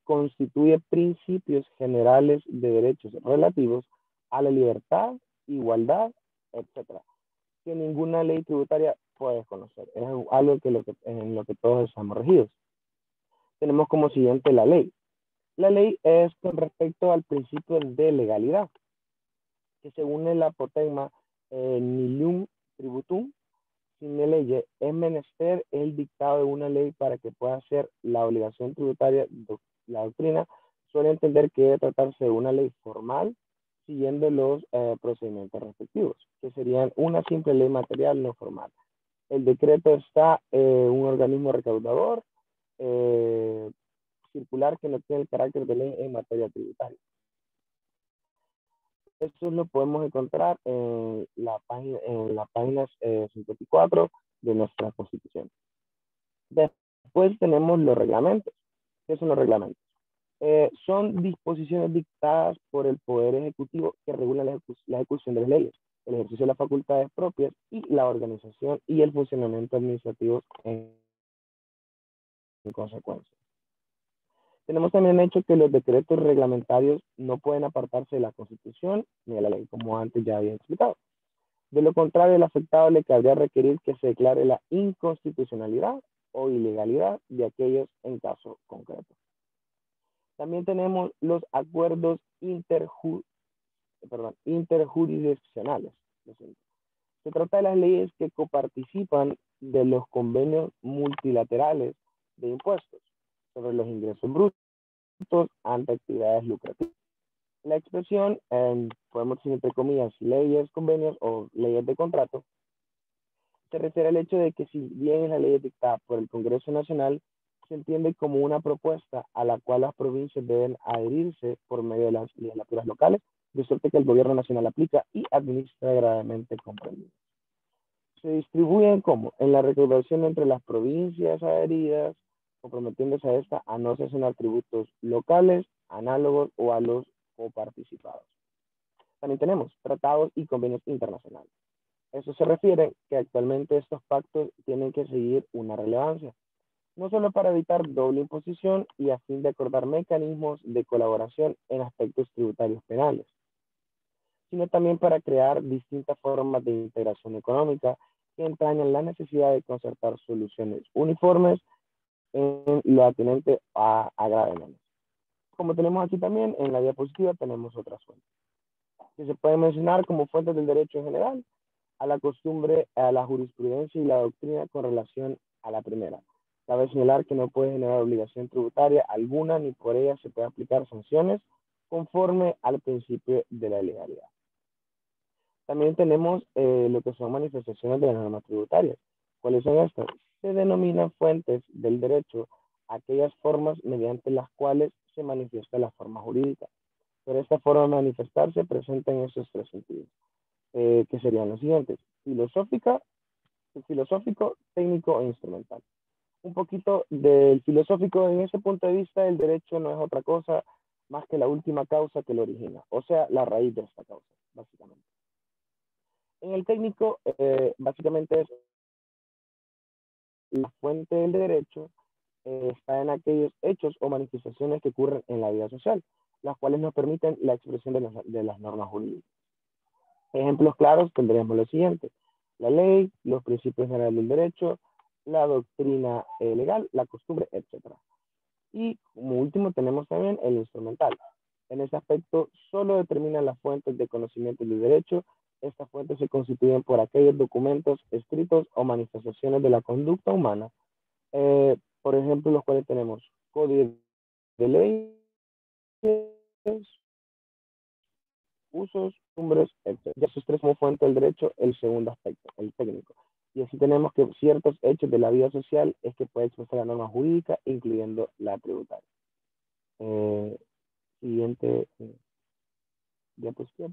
constituye principios generales de derechos relativos a la libertad, igualdad, etc., que ninguna ley tributaria puede conocer. Es algo en lo que todos estamos regidos. Tenemos como siguiente la ley. La ley es con respecto al principio de legalidad, que según el apotegma nihilum tributum, sin ley es menester el dictado de una ley para que pueda ser la obligación tributaria. La doctrina suele entender que debe tratarse de una ley formal siguiendo los procedimientos respectivos, que serían una simple ley material no formal. El decreto está un organismo recaudador circular que no tiene el carácter de ley en materia tributaria. Eso lo podemos encontrar en la página 54 de nuestra Constitución. Después tenemos los reglamentos. ¿Qué son los reglamentos? Son disposiciones dictadas por el Poder Ejecutivo que regulan la ejecución de las leyes, el ejercicio de las facultades propias y la organización y el funcionamiento administrativo en consecuencia. Tenemos también hecho que los decretos reglamentarios no pueden apartarse de la Constitución ni de la ley, como antes ya había explicado. De lo contrario, el afectado le cabría requerir que se declare la inconstitucionalidad o ilegalidad de aquellos en caso concreto. También tenemos los acuerdos interjurisdiccionales. Se trata de las leyes que coparticipan de los convenios multilaterales de impuestos sobre los ingresos brutos ante actividades lucrativas. La expresión, podemos decir entre comillas, leyes, convenios o leyes de contrato, se refiere al hecho de que si bien la ley es dictada por el Congreso Nacional, se entiende como una propuesta a la cual las provincias deben adherirse por medio de las legislaturas locales, de suerte que el gobierno nacional aplica y administra gravemente comprendido. Se distribuyen como en la recaudación entre las provincias adheridas, comprometiéndose a esta a no sancionar tributos locales, análogos o a los coparticipados. También tenemos tratados y convenios internacionales. Eso se refiere que actualmente estos pactos tienen que seguir una relevancia, no solo para evitar doble imposición y a fin de acordar mecanismos de colaboración en aspectos tributarios penales, sino también para crear distintas formas de integración económica que entrañan la necesidad de concertar soluciones uniformes en lo atinente a gravemente. Como tenemos aquí también en la diapositiva, tenemos otras fuentes que se pueden mencionar como fuentes del derecho en general, a la costumbre, a la jurisprudencia y la doctrina con relación a la primera. Cabe señalar que no puede generar obligación tributaria alguna ni por ella se puede aplicar sanciones conforme al principio de la legalidad. También tenemos lo que son manifestaciones de las normas tributarias. ¿Cuáles son estas? Se denominan fuentes del derecho aquellas formas mediante las cuales se manifiesta la forma jurídica. Pero esta forma de manifestarse presenta en esos tres sentidos, que serían los siguientes: filosófico, técnico e instrumental. Un poquito del filosófico, en ese punto de vista, el derecho no es otra cosa más que la última causa que lo origina, o sea, la raíz de esta causa, básicamente. En el técnico, básicamente es la fuente del derecho, está en aquellos hechos o manifestaciones que ocurren en la vida social, las cuales nos permiten la expresión de las normas jurídicas. Ejemplos claros tendremos lo siguiente: la ley, los principios generales del derecho, la doctrina legal, la costumbre, etc. Y como último tenemos también el instrumental. En ese aspecto solo determinan las fuentes de conocimiento del derecho. Estas fuentes se constituyen por aquellos documentos escritos o manifestaciones de la conducta humana. Por ejemplo, los cuales tenemos código de leyes, usos, costumbres, etc. Ya esos tres como fuente del derecho, el segundo aspecto, el técnico. Y así tenemos que ciertos hechos de la vida social es que puede expresar la norma jurídica, incluyendo la tributaria. Siguiente diapositiva.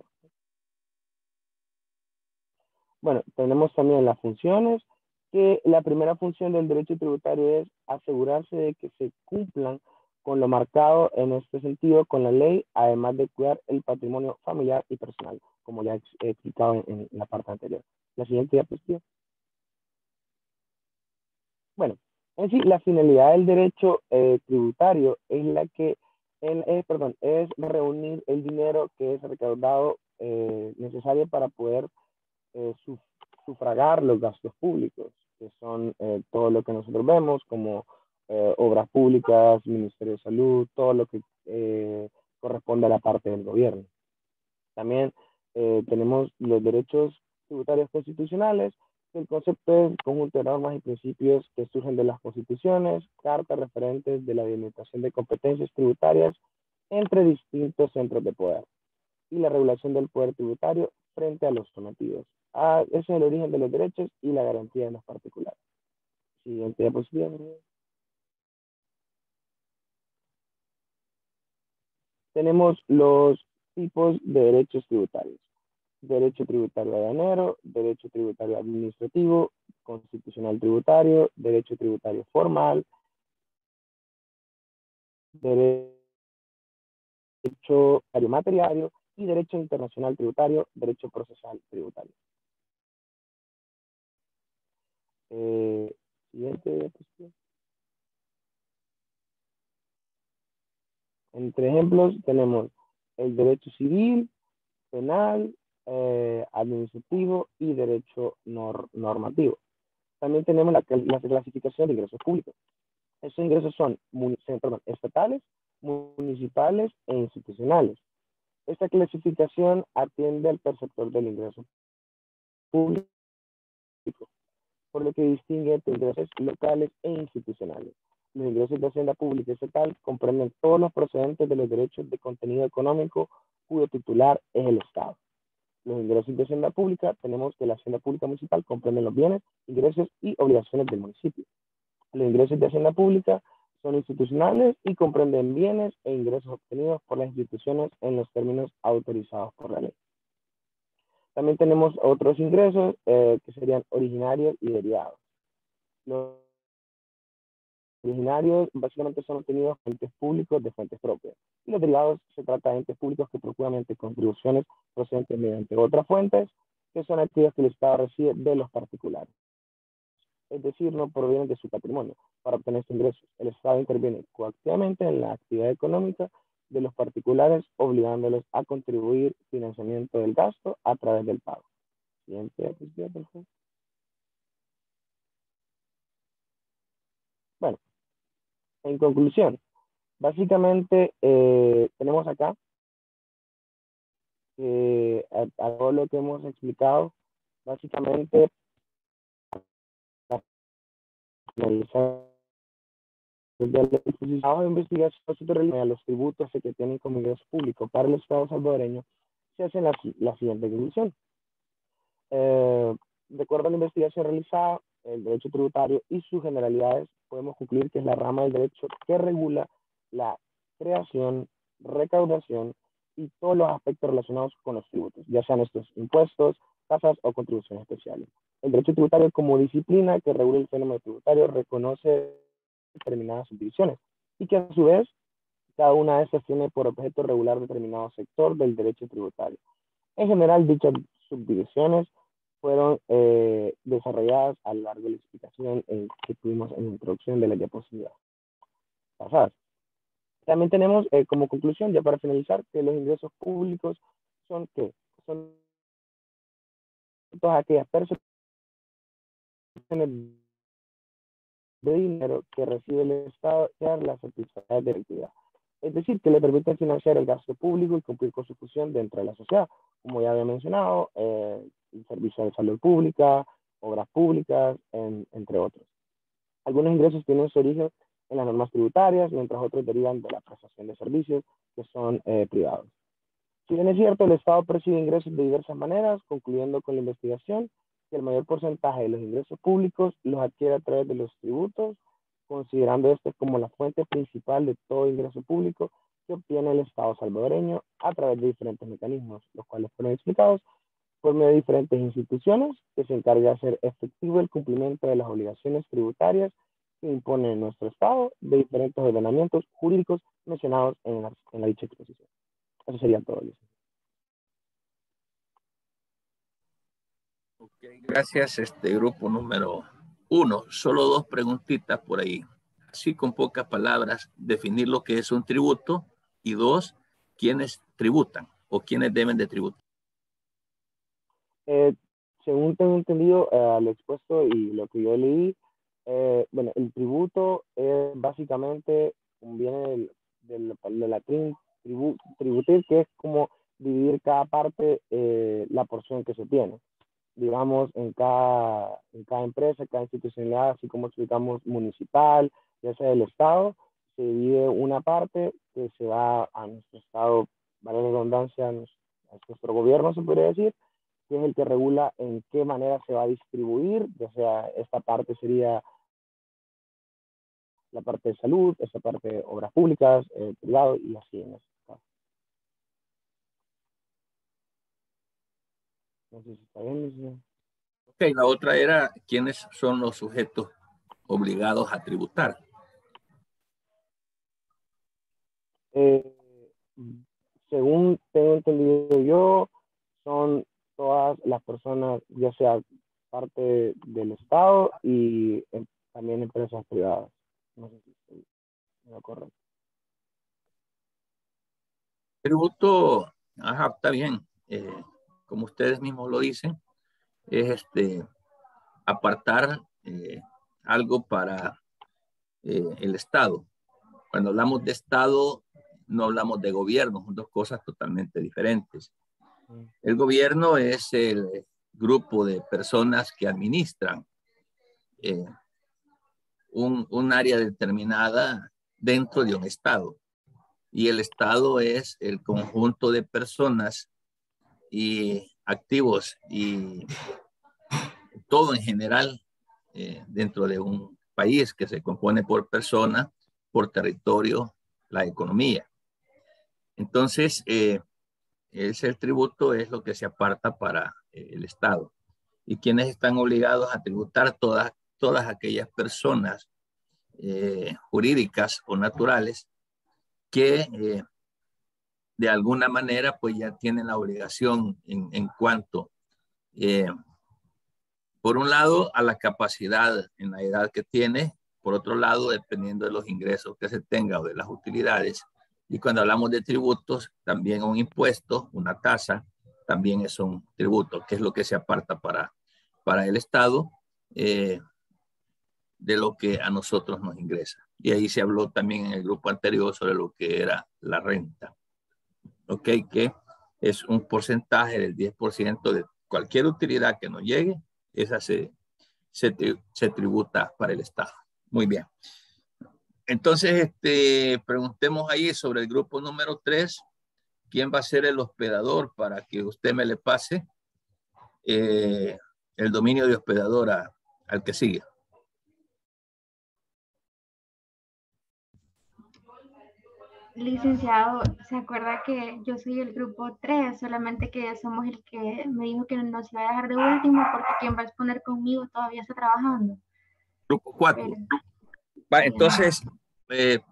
Bueno, tenemos también las funciones, que la primera función del derecho tributario es asegurarse de que se cumplan con lo marcado en este sentido con la ley, además de cuidar el patrimonio familiar y personal, como ya he explicado en la parte anterior. La siguiente diapositiva. Bueno, en sí, la finalidad del derecho tributario es la que, es reunir el dinero que es recaudado necesario para poder sufragar los gastos públicos, que son todo lo que nosotros vemos como obras públicas, Ministerio de Salud, todo lo que corresponde a la parte del gobierno. También tenemos los derechos tributarios constitucionales. El concepto es conjunto de normas y principios que surgen de las constituciones, cartas referentes de la delimitación de competencias tributarias entre distintos centros de poder y la regulación del poder tributario frente a los sometidos. Ese es el origen de los derechos y la garantía de los particulares. Siguiente diapositiva. Tenemos los Tipos de derechos tributarios. Derecho tributario aduanero, derecho tributario administrativo, constitucional tributario, derecho tributario formal, derecho materiario y derecho internacional tributario, derecho procesal tributario. Siguiente diapositiva. Entre ejemplos tenemos el derecho civil, penal, administrativo y derecho normativo. También tenemos la clasificación de ingresos públicos. Estos ingresos son estatales, municipales e institucionales. Esta clasificación atiende al perceptor del ingreso público, por lo que distingue entre ingresos locales e institucionales. Los ingresos de hacienda pública y estatal comprenden todos los procedentes de los derechos de contenido económico cuyo titular es el Estado. Los ingresos de hacienda pública, tenemos que la hacienda pública municipal comprende los bienes, ingresos y obligaciones del municipio. Los ingresos de hacienda pública son institucionales y comprenden bienes e ingresos obtenidos por las instituciones en los términos autorizados por la ley. También tenemos otros ingresos que serían originarios y derivados. Los originarios básicamente son obtenidos de entes públicos de fuentes propias. Y los derivados se trata de entes públicos que procuran contribuciones procedentes mediante otras fuentes, que son aquellas que el Estado recibe de los particulares. Es decir, no provienen de su patrimonio para obtener estos ingresos. El Estado interviene coactivamente en la actividad económica de los particulares, obligándolos a contribuir financiamiento del gasto a través del pago. Siguiente diapositiva, por favor. Bueno, en conclusión, básicamente tenemos acá a todo lo que hemos explicado, básicamente finalizar el trabajo de investigación a los tributos que tienen como ingreso público para el Estado salvadoreño, se hace la siguiente conclusión. De acuerdo a la investigación realizada, el derecho tributario y sus generalidades, podemos concluir que es la rama del derecho que regula la creación, recaudación y todos los aspectos relacionados con los tributos, ya sean estos impuestos, tasas o contribuciones especiales. El derecho tributario como disciplina que regula el fenómeno tributario reconoce determinadas subdivisiones y que a su vez cada una de estas tiene por objeto regular determinado sector del derecho tributario. En general, dichas subdivisiones fueron desarrolladas a lo largo de la explicación que tuvimos en la introducción de la diapositiva pasadas. También tenemos como conclusión, ya para finalizar, que los ingresos públicos son todas aquellas personas de dinero que recibe el Estado para las actividades de actividad. Es decir, que le permiten financiar el gasto público y cumplir con su función dentro de la sociedad. Como ya había mencionado, el servicio de salud pública, obras públicas, entre otros. Algunos ingresos tienen su origen en las normas tributarias, mientras otros derivan de la prestación de servicios que son privados. Si bien es cierto, el Estado percibe ingresos de diversas maneras, concluyendo con la investigación que el mayor porcentaje de los ingresos públicos los adquiere a través de los tributos, considerando estos como la fuente principal de todo ingreso público que obtiene el Estado salvadoreño a través de diferentes mecanismos, los cuales fueron explicados por medio de diferentes instituciones que se encargan de hacer efectivo el cumplimiento de las obligaciones tributarias que impone nuestro Estado de diferentes ordenamientos jurídicos mencionados en la dicha exposición. Eso sería todo, Luis. Okay, gracias, grupo número 1. Solo 2 preguntitas por ahí. Así con pocas palabras, definir lo que es un tributo y 2, quiénes tributan o quiénes deben de tributar. Según tengo entendido lo expuesto y lo que yo leí, bueno, el tributo es básicamente viene del latín tributir, que es como dividir cada parte la porción que se tiene. Digamos, en cada empresa, cada institucionalidad, así como explicamos municipal, ya sea del Estado, se divide una parte que se va a nuestro Estado, vale la redundancia, a nuestro gobierno, se podría decir, que es el que regula en qué manera se va a distribuir, ya sea esta parte sería la parte de salud, esta parte de obras públicas, privado y así en este caso. No sé si está bien, licenciado. Ok, la otra era quiénes son los sujetos obligados a tributar. Eh, Según tengo entendido yo, son todas las personas, ya sea parte del Estado y también empresas privadas. No sé si estoy en lo correcto. Tributo, ajá, está bien. Como ustedes mismos lo dicen, es apartar algo para el Estado. Cuando hablamos de Estado, no hablamos de gobierno, son dos cosas totalmente diferentes. El gobierno es el grupo de personas que administran eh, un área determinada dentro de un Estado. Y el Estado es el conjunto de personas y activos y todo en general dentro de un país que se compone por personas, por territorio, la economía. Entonces, ese tributo es lo que se aparta para el Estado. Y quienes están obligados a tributar todas aquellas personas jurídicas o naturales que de alguna manera pues ya tienen la obligación en cuanto, por un lado, a la capacidad en la edad que tiene, por otro lado, dependiendo de los ingresos que se tenga o de las utilidades. Y cuando hablamos de tributos, también un impuesto, una tasa, también es un tributo, que es lo que se aparta para el Estado de lo que a nosotros nos ingresa. Y ahí se habló también en el grupo anterior sobre lo que era la renta. ¿Ok? Que es un porcentaje del 10% de cualquier utilidad que nos llegue, esa se tributa para el Estado. Muy bien. Entonces, preguntemos ahí sobre el grupo número 3, ¿quién va a ser el hospedador para que usted me le pase el dominio de hospedador al que sigue? Licenciado, ¿se acuerda que yo soy el grupo 3, solamente que somos el que me dijo que nos iba a dejar de último porque quien va a exponer conmigo todavía está trabajando? Grupo 4. Pero, Va, sí, entonces,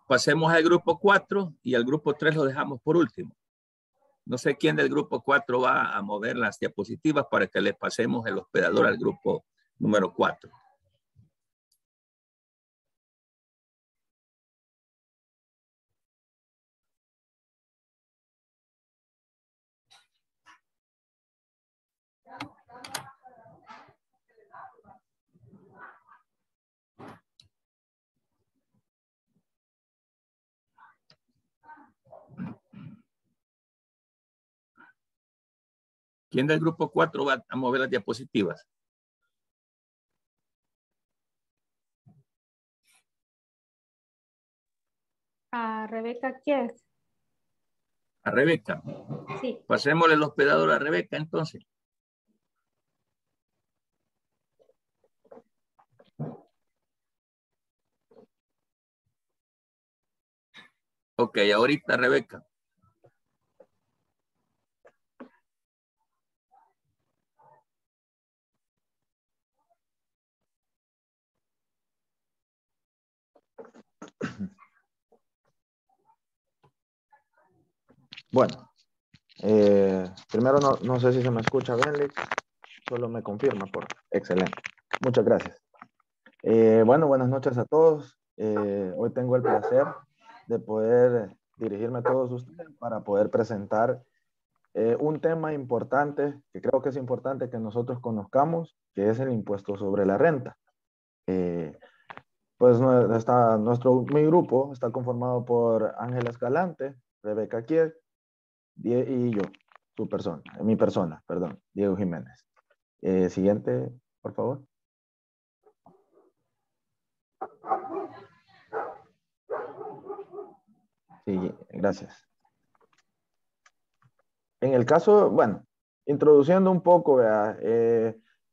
pasemos al grupo 4 y al grupo 3 lo dejamos por último. No sé quién del grupo 4 va a mover las diapositivas para que le pasemos el hospedador al grupo número 4. ¿Quién del grupo 4 va a mover las diapositivas? a Rebeca Kies. A Rebeca. Sí. Pasémosle el hospedador a Rebeca entonces. Ok, ahorita Rebeca. Bueno, primero no sé si se me escucha bien, Lick. Solo me confirma, por excelente. Muchas gracias. Bueno, buenas noches a todos. Hoy tengo el placer de poder dirigirme a todos ustedes para poder presentar un tema importante, que creo que es importante que nosotros conozcamos, que es el impuesto sobre la renta. Pues mi grupo está conformado por Ángela Escalante, Rebeca Kier y yo, mi persona, perdón, Diego Jiménez. Siguiente, por favor. Sí, gracias. En el caso, bueno, introduciendo un poco,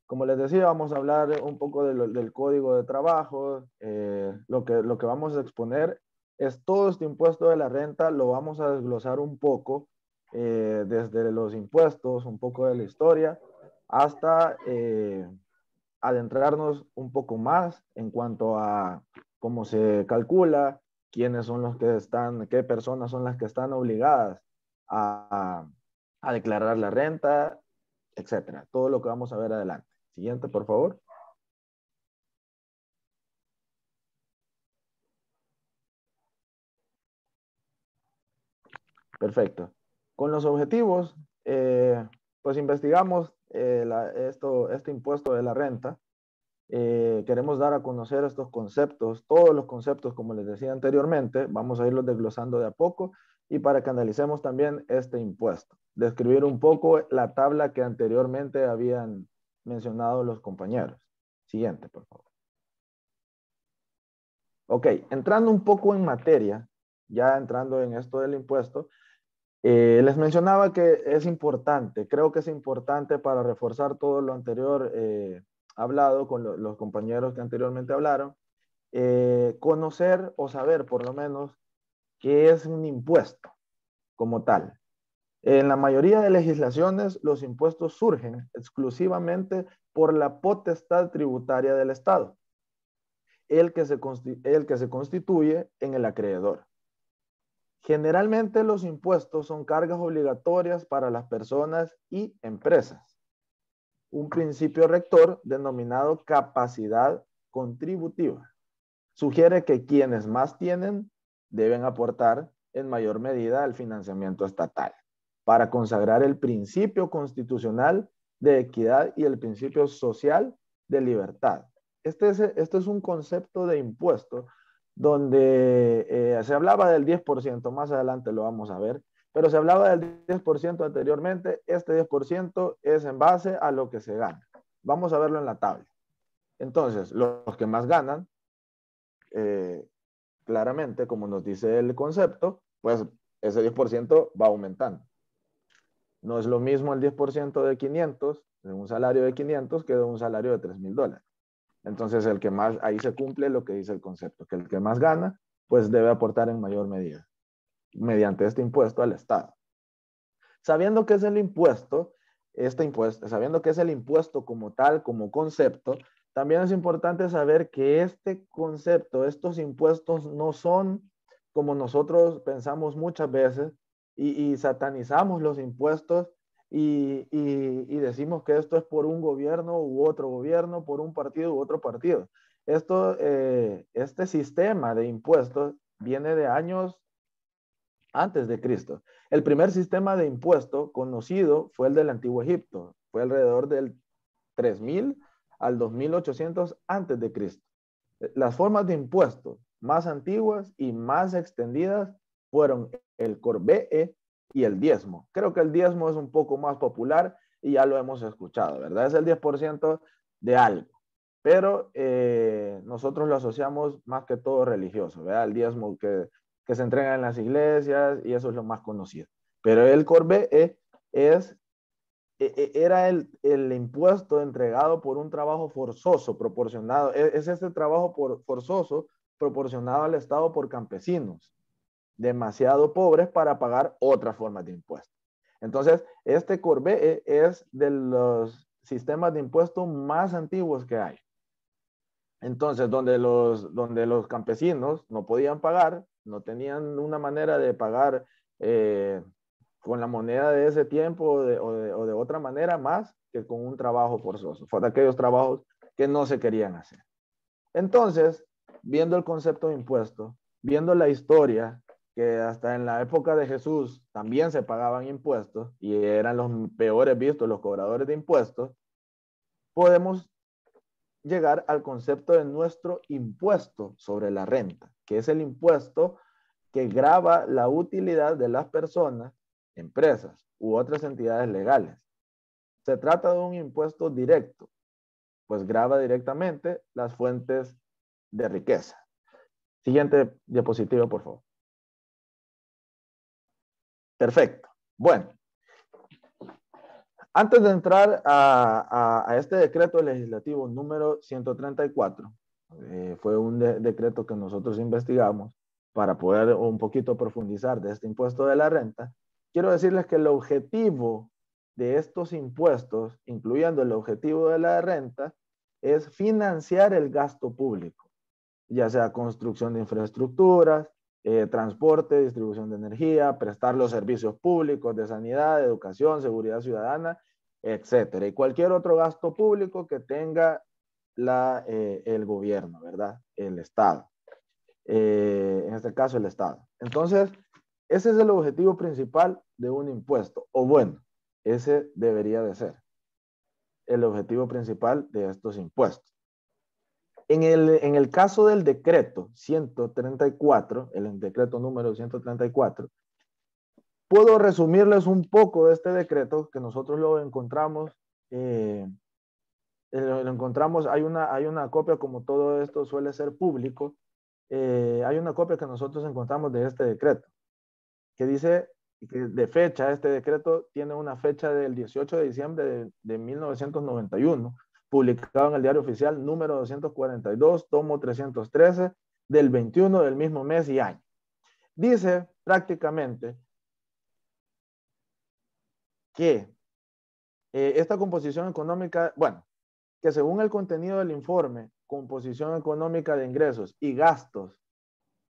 como les decía, vamos a hablar un poco del código de trabajo. Lo que vamos a exponer es todo este impuesto de la renta, lo vamos a desglosar un poco desde los impuestos, un poco de la historia, hasta adentrarnos un poco más en cuanto a cómo se calcula, quiénes son los que están, qué personas son las que están obligadas a declarar la renta, etcétera. Todo lo que vamos a ver adelante. Siguiente, por favor. Perfecto. Con los objetivos, pues investigamos este impuesto de la renta. Queremos dar a conocer estos conceptos, todos los conceptos, como les decía anteriormente, vamos a irlos desglosando de a poco y para que analicemos también este impuesto. Describir un poco la tabla que anteriormente habían mencionado los compañeros. Siguiente, por favor. Ok, entrando un poco en materia, ya entrando en esto del impuesto, les mencionaba que es importante, creo que es importante para reforzar todo lo anterior hablado con los compañeros que anteriormente hablaron, conocer o saber por lo menos qué es un impuesto como tal. En la mayoría de legislaciones los impuestos surgen exclusivamente por la potestad tributaria del Estado, el que se constituye en el acreedor. Generalmente los impuestos son cargas obligatorias para las personas y empresas. Un principio rector denominado capacidad contributiva sugiere que quienes más tienen deben aportar en mayor medida al financiamiento estatal para consagrar el principio constitucional de equidad y el principio social de libertad. Este es un concepto de impuesto donde se hablaba del 10%, más adelante lo vamos a ver, pero se hablaba del 10% anteriormente, este 10% es en base a lo que se gana. Vamos a verlo en la tabla. Entonces, los que más ganan, claramente, como nos dice el concepto, pues ese 10% va aumentando. No es lo mismo el 10% de 500, de un salario de 500, que de un salario de $3,000. Entonces, el que más, ahí se cumple lo que dice el concepto, que el que más gana, pues debe aportar en mayor medida, mediante este impuesto al Estado. Sabiendo que es el impuesto, sabiendo que es el impuesto como tal, como concepto, también es importante saber que este concepto, estos impuestos no son como nosotros pensamos muchas veces y satanizamos los impuestos y decimos que esto es por un gobierno u otro gobierno, por un partido u otro partido. Este sistema de impuestos viene de años antes de Cristo. El primer sistema de impuesto conocido fue el del Antiguo Egipto. Fue alrededor del 3000 al 2800 antes de Cristo. Las formas de impuestos más antiguas y más extendidas fueron el corbee y el diezmo. Creo que el diezmo es un poco más popular y ya lo hemos escuchado, ¿verdad? Es el 10% de algo. Pero nosotros lo asociamos más que todo religioso, ¿verdad? El diezmo que se entrega en las iglesias y eso es lo más conocido. Pero el corbee era el impuesto entregado por un trabajo forzoso, proporcionado, es este trabajo forzoso proporcionado al Estado por campesinos, demasiado pobres para pagar otras formas de impuestos. Entonces, este corbee es de los sistemas de impuestos más antiguos que hay. Entonces, donde los campesinos no podían pagar, no tenían una manera de pagar con la moneda de ese tiempo o de otra manera más que con un trabajo forzoso. Fue de aquellos trabajos que no se querían hacer. Entonces, viendo el concepto de impuesto, viendo la historia, que hasta en la época de Jesús también se pagaban impuestos y eran los peores vistos, los cobradores de impuestos, podemos llegar al concepto de nuestro impuesto sobre la renta, que es el impuesto que grava la utilidad de las personas, empresas u otras entidades legales. Se trata de un impuesto directo, pues grava directamente las fuentes de riqueza. Siguiente diapositiva, por favor. Perfecto. Bueno, antes de entrar a este decreto legislativo número 134, fue un decreto que nosotros investigamos para poder un poquito profundizar de este impuesto de la renta. Quiero decirles que el objetivo de estos impuestos, incluyendo el objetivo de la renta, es financiar el gasto público, ya sea construcción de infraestructuras, transporte, distribución de energía, prestar los servicios públicos de sanidad, educación, seguridad ciudadana, etcétera. Y cualquier otro gasto público que tenga el gobierno, ¿verdad? El Estado. En este caso, el Estado. Entonces, ese es el objetivo principal de un impuesto. O bueno, ese debería de ser el objetivo principal de estos impuestos. En el caso del decreto 134, el decreto número 134, puedo resumirles un poco de este decreto que nosotros lo encontramos. Hay una copia, como todo esto suele ser público, hay una copia que nosotros encontramos de este decreto, que dice que de fecha, este decreto tiene una fecha del 18 de diciembre de 1991, publicado en el Diario Oficial número 242, tomo 313, del 21 del mismo mes y año. Dice prácticamente que esta composición económica, bueno, que según el contenido del informe, composición económica de ingresos y gastos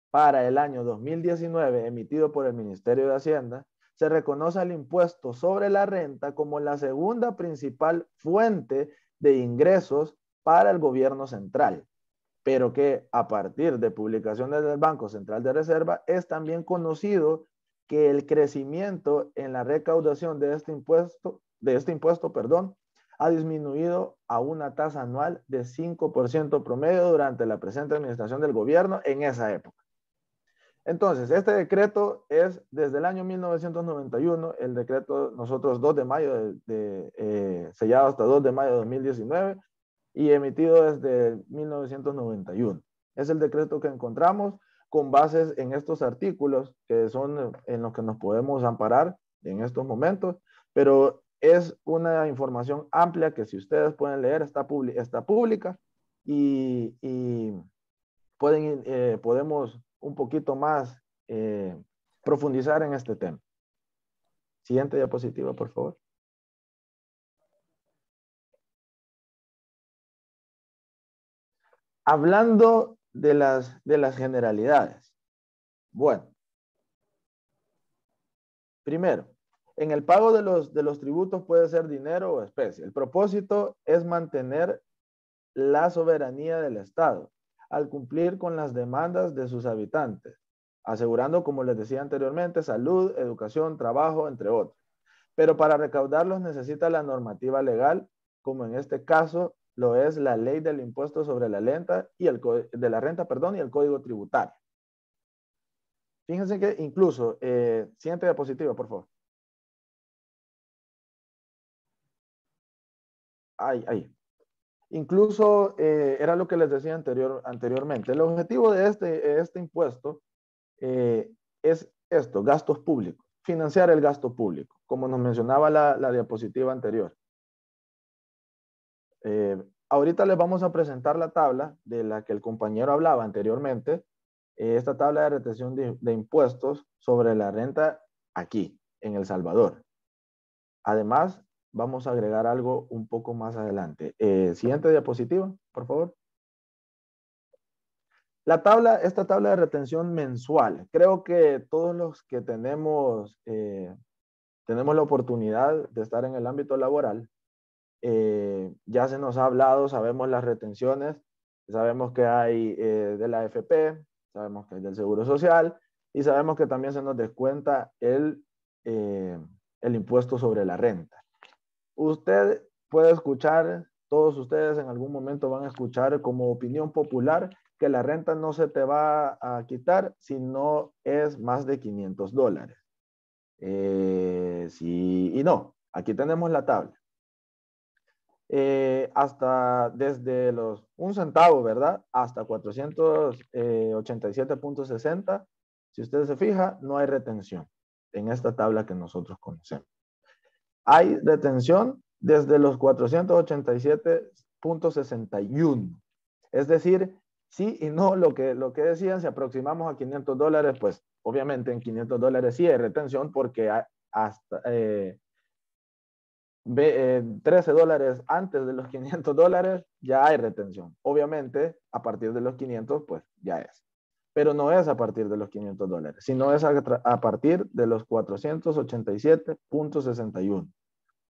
para el año 2019 emitido por el Ministerio de Hacienda, se reconoce el impuesto sobre la renta como la segunda principal fuente de ingresos para el gobierno central, pero que a partir de publicaciones del Banco Central de Reserva es también conocido que el crecimiento en la recaudación de este impuesto, ha disminuido a una tasa anual de 5% promedio durante la presente administración del gobierno en esa época. Entonces, este decreto es desde el año 1991, el decreto nosotros 2 de mayo, sellado hasta 2 de mayo de 2019 y emitido desde 1991. Es el decreto que encontramos con bases en estos artículos que son en los que nos podemos amparar en estos momentos, pero es una información amplia que si ustedes pueden leer está pública y podemos un poquito más profundizar en este tema. Siguiente diapositiva, por favor. Hablando de las generalidades. Bueno, primero, en el pago de los tributos puede ser dinero o especie. El propósito es mantener la soberanía del Estado al cumplir con las demandas de sus habitantes, asegurando, como les decía anteriormente, salud, educación, trabajo, entre otros. Pero para recaudarlos necesita la normativa legal, como en este caso lo es la ley del impuesto sobre la renta y el código tributario. Fíjense que incluso, siguiente diapositiva, por favor. Ahí. Incluso era lo que les decía anteriormente. El objetivo de este impuesto es esto, gastos públicos, financiar el gasto público, como nos mencionaba la diapositiva anterior. Ahorita les vamos a presentar la tabla de la que el compañero hablaba anteriormente, esta tabla de retención de impuestos sobre la renta aquí, en El Salvador. Además, vamos a agregar algo un poco más adelante. Siguiente diapositiva, por favor. Esta tabla de retención mensual. Creo que todos los que tenemos la oportunidad de estar en el ámbito laboral, ya se nos ha hablado, sabemos las retenciones, sabemos que hay de la AFP, sabemos que hay del Seguro Social y sabemos que también se nos descuenta el impuesto sobre la renta. Usted puede escuchar, todos ustedes en algún momento van a escuchar como opinión popular que la renta no se te va a quitar si no es más de $500. Sí y no. Aquí tenemos la tabla. Hasta desde los 1 centavo, ¿verdad? Hasta 487.60. Si usted se fija, no hay retención en esta tabla que nosotros conocemos. Hay retención desde los 487.61. Es decir, sí y no, lo que decían, si aproximamos a $500, pues obviamente en $500 sí hay retención porque $13 antes de los $500, ya hay retención. Obviamente, a partir de los 500, pues ya es. Pero no es a partir de los $500, sino es a partir de los 487.61.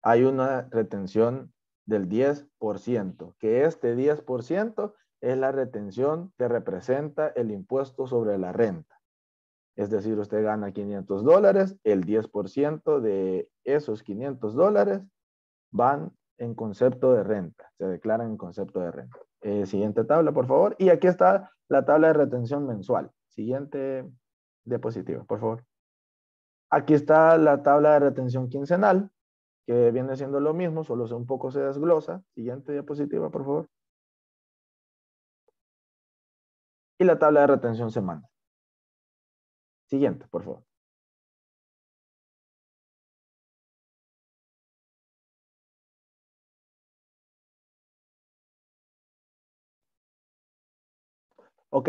Hay una retención del 10%, que este 10% es la retención que representa el impuesto sobre la renta. Es decir, usted gana $500, el 10% de esos $500 van en concepto de renta, se declaran en concepto de renta. Siguiente tabla, por favor. Y aquí está la tabla de retención mensual. Siguiente diapositiva, por favor. Aquí está la tabla de retención quincenal, que viene siendo lo mismo, solo un poco se desglosa. Siguiente diapositiva, por favor. Y la tabla de retención semanal. Siguiente, por favor. Ok.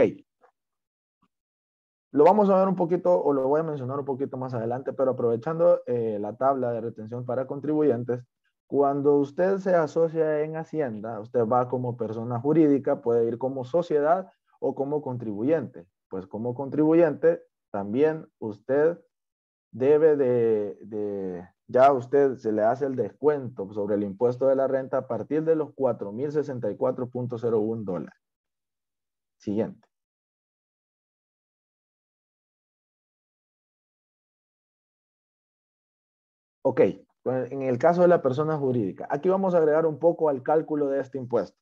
Lo vamos a ver un poquito, o lo voy a mencionar un poquito más adelante, pero aprovechando la tabla de retención para contribuyentes, cuando usted se asocia en Hacienda, usted va como persona jurídica, puede ir como sociedad o como contribuyente. Pues como contribuyente, también usted debe ya usted se le hace el descuento sobre el impuesto de la renta a partir de los $4,064.01. Siguiente. Ok, en el caso de la persona jurídica, aquí vamos a agregar un poco al cálculo de este impuesto.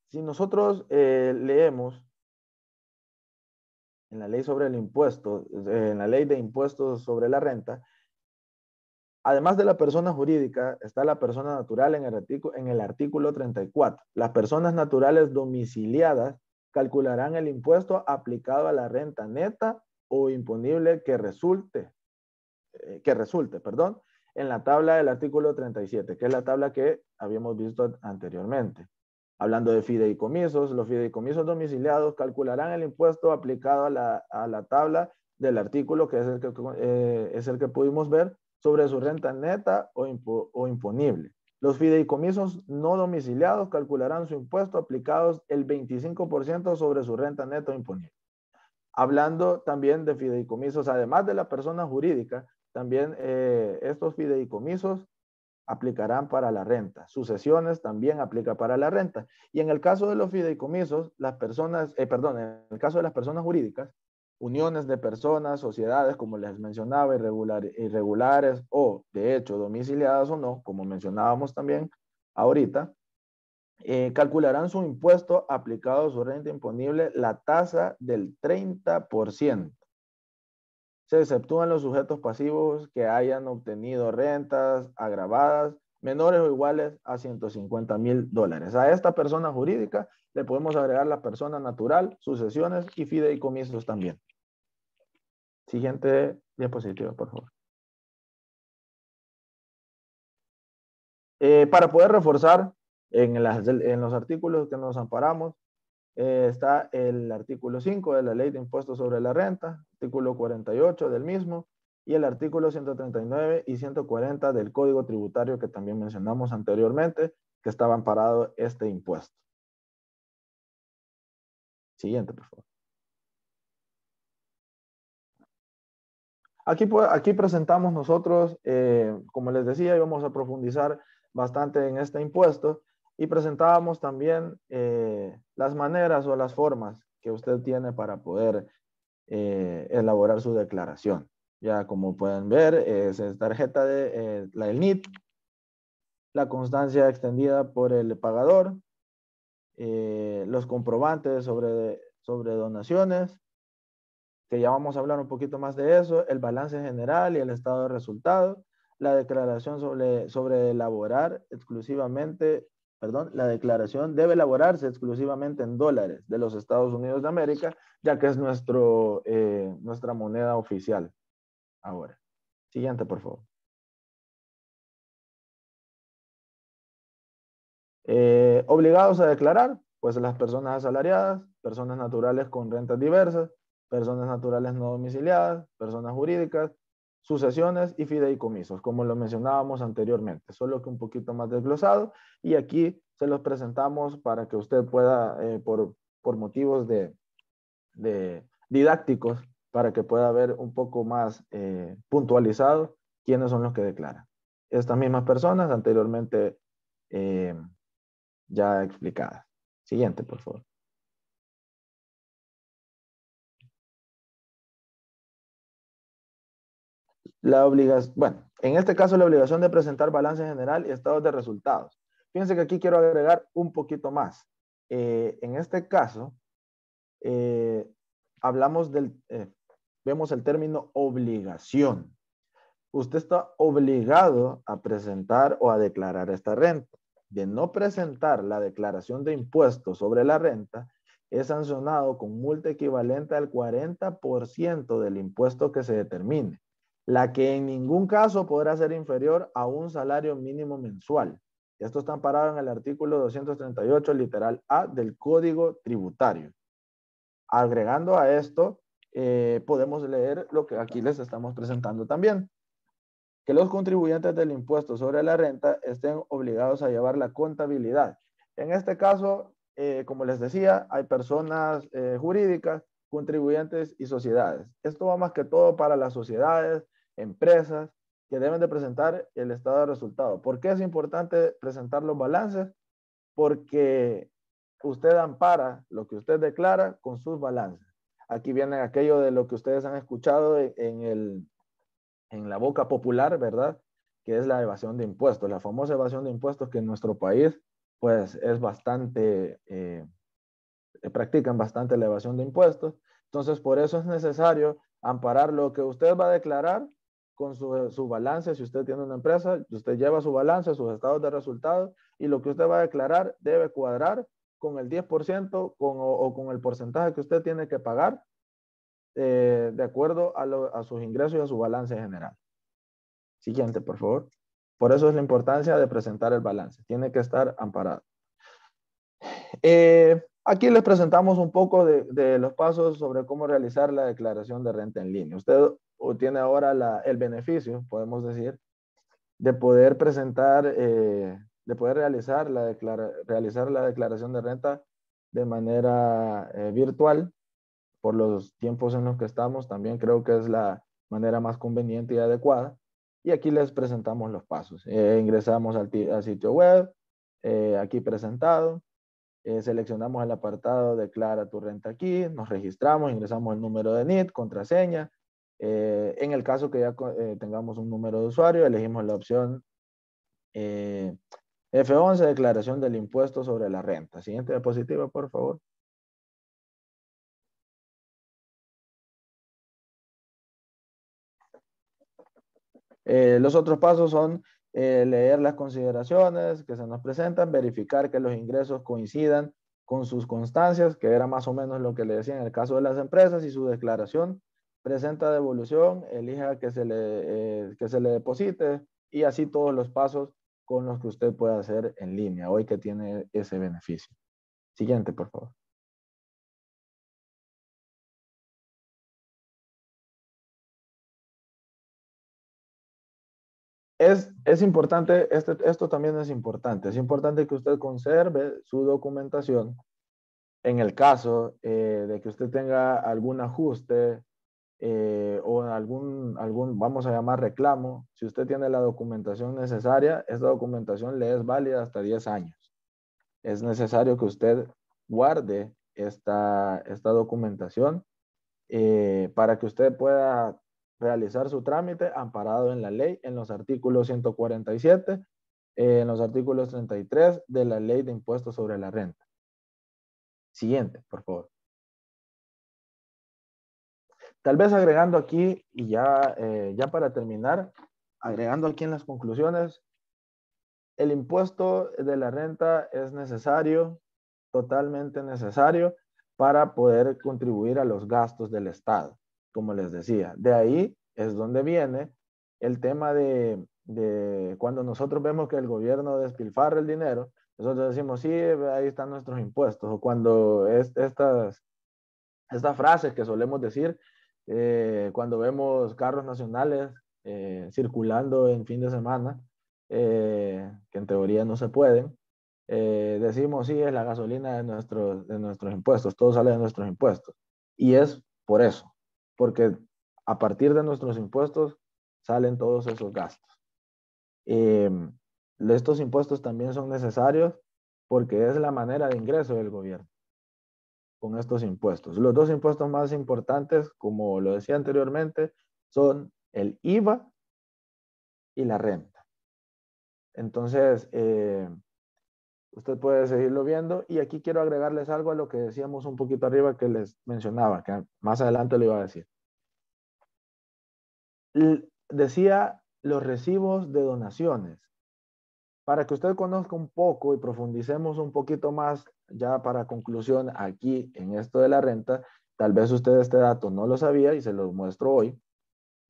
Si nosotros leemos en la ley sobre el impuesto, en la ley de impuestos sobre la renta, además de la persona jurídica, está la persona natural en el artículo 34. Las personas naturales domiciliadas calcularán el impuesto aplicado a la renta neta o imponible que resulte, en la tabla del artículo 37, que es la tabla que habíamos visto anteriormente. Hablando de fideicomisos, los fideicomisos domiciliados calcularán el impuesto aplicado a la tabla del artículo, que es el que pudimos ver, sobre su renta neta o imponible. Los fideicomisos no domiciliados calcularán su impuesto aplicados el 25% sobre su renta neta o imponible. Hablando también de fideicomisos, además de la persona jurídica, también estos fideicomisos aplicarán para la renta. Sucesiones también aplica para la renta. Y en el caso de los fideicomisos, en el caso de las personas jurídicas, uniones de personas, sociedades, como les mencionaba, irregulares o de hecho domiciliadas o no, como mencionábamos también ahorita, calcularán su impuesto aplicado a su renta imponible la tasa del 30%. Se exceptúan los sujetos pasivos que hayan obtenido rentas agravadas menores o iguales a $150,000. A esta persona jurídica le podemos agregar la persona natural, sucesiones y fideicomisos también. Siguiente diapositiva, por favor. Para poder reforzar en los artículos que nos amparamos, está el artículo 5 de la Ley de Impuestos sobre la Renta, artículo 48 del mismo, y el artículo 139 y 140 del Código Tributario que también mencionamos anteriormente, que estaba amparado este impuesto. Siguiente, por favor. Aquí presentamos nosotros, como les decía, íbamos a profundizar bastante en este impuesto y presentábamos también las maneras o las formas que usted tiene para poder elaborar su declaración. Ya como pueden ver, es tarjeta de la del NIT, la constancia extendida por el pagador, los comprobantes sobre donaciones, que ya vamos a hablar un poquito más de eso, el balance general y el estado de resultados, la declaración sobre elaborar exclusivamente, la declaración debe elaborarse exclusivamente en dólares de los Estados Unidos de América, ya que es nuestra moneda oficial ahora. Siguiente, por favor. Obligados a declarar, pues las personas asalariadas, personas naturales con rentas diversas, personas naturales no domiciliadas, personas jurídicas, sucesiones y fideicomisos, como lo mencionábamos anteriormente, solo que un poquito más desglosado, y aquí se los presentamos para que usted pueda, por motivos de didácticos, para que pueda ver un poco más puntualizado quiénes son los que declaran. Estas mismas personas anteriormente ya explicadas. Siguiente, por favor. Bueno, en este caso la obligación de presentar balance general y estados de resultados. Fíjense que aquí quiero agregar un poquito más. En este caso, vemos el término obligación. Usted está obligado a presentar o a declarar esta renta. De no presentar la declaración de impuestos sobre la renta, es sancionado con multa equivalente al 40% del impuesto que se determine, la que en ningún caso podrá ser inferior a un salario mínimo mensual. Esto está amparado en el artículo 238, literal A del Código Tributario. Agregando a esto, podemos leer lo que aquí les estamos presentando también. Que los contribuyentes del impuesto sobre la renta estén obligados a llevar la contabilidad. En este caso, como les decía, hay personas jurídicas, contribuyentes y sociedades. Esto va más que todo para las sociedades, empresas, que deben de presentar el estado de resultado. ¿Por qué es importante presentar los balances? Porque usted ampara lo que usted declara con sus balances. Aquí viene aquello de lo que ustedes han escuchado en la boca popular, ¿verdad? Que es la evasión de impuestos, la famosa evasión de impuestos que en nuestro país, pues, es bastante, practican bastante la evasión de impuestos. Entonces, por eso es necesario amparar lo que usted va a declarar con su balance. Si usted tiene una empresa, usted lleva su balance, sus estados de resultados, y lo que usted va a declarar debe cuadrar con el 10% o con el porcentaje que usted tiene que pagar de acuerdo a sus ingresos y a su balance general. Siguiente, por favor. Por eso es la importancia de presentar el balance. Tiene que estar amparado. Aquí les presentamos un poco de los pasos sobre cómo realizar la declaración de renta en línea. Usted tiene ahora el beneficio, podemos decir, de poder presentar, de poder realizar la declaración de renta de manera virtual. Por los tiempos en los que estamos, también creo que es la manera más conveniente y adecuada. Y aquí les presentamos los pasos. Ingresamos al sitio web, aquí presentado. Seleccionamos el apartado Declara tu renta aquí. Nos registramos, ingresamos el número de NIT, contraseña. En el caso que ya tengamos un número de usuario, elegimos la opción F11, declaración del impuesto sobre la renta. Siguiente diapositiva, por favor. Los otros pasos son leer las consideraciones que se nos presentan, verificar que los ingresos coincidan con sus constancias, que era más o menos lo que le decía en el caso de las empresas, y su declaración presenta devolución, elija que se le deposite, y así todos los pasos con los que usted puede hacer en línea, hoy que tiene ese beneficio. Siguiente, por favor. Es importante, esto también es importante que usted conserve su documentación en el caso de que usted tenga algún ajuste o algún, vamos a llamar reclamo. Si usted tiene la documentación necesaria, esta documentación le es válida hasta 10 años. Es necesario que usted guarde esta documentación para que usted pueda realizar su trámite amparado en la ley, en los artículos 147, en los artículos 33 de la Ley de Impuestos sobre la Renta. Siguiente, por favor. Tal vez agregando aquí, y ya para terminar, agregando aquí en las conclusiones, el impuesto de la renta es necesario, totalmente necesario, para poder contribuir a los gastos del Estado, como les decía. De ahí es donde viene el tema de cuando nosotros vemos que el gobierno despilfarra el dinero, nosotros decimos, sí, ahí están nuestros impuestos. O cuando estas frases que solemos decir, cuando vemos carros nacionales circulando en fin de semana, que en teoría no se pueden. Decimos, sí, es la gasolina de nuestros impuestos, todo sale de nuestros impuestos. Y es por eso, porque a partir de nuestros impuestos salen todos esos gastos. Estos impuestos también son necesarios porque es la manera de ingreso del gobierno con estos impuestos. Los dos impuestos más importantes, como lo decía anteriormente, son el IVA y la renta. Entonces, usted puede seguirlo viendo y aquí quiero agregarles algo a lo que decíamos un poquito arriba que les mencionaba, que más adelante lo iba a decir. Decía los recibos de donaciones. Para que usted conozca un poco y profundicemos un poquito más, ya para conclusión, aquí en esto de la renta, tal vez usted este dato no lo sabía y se lo muestro hoy,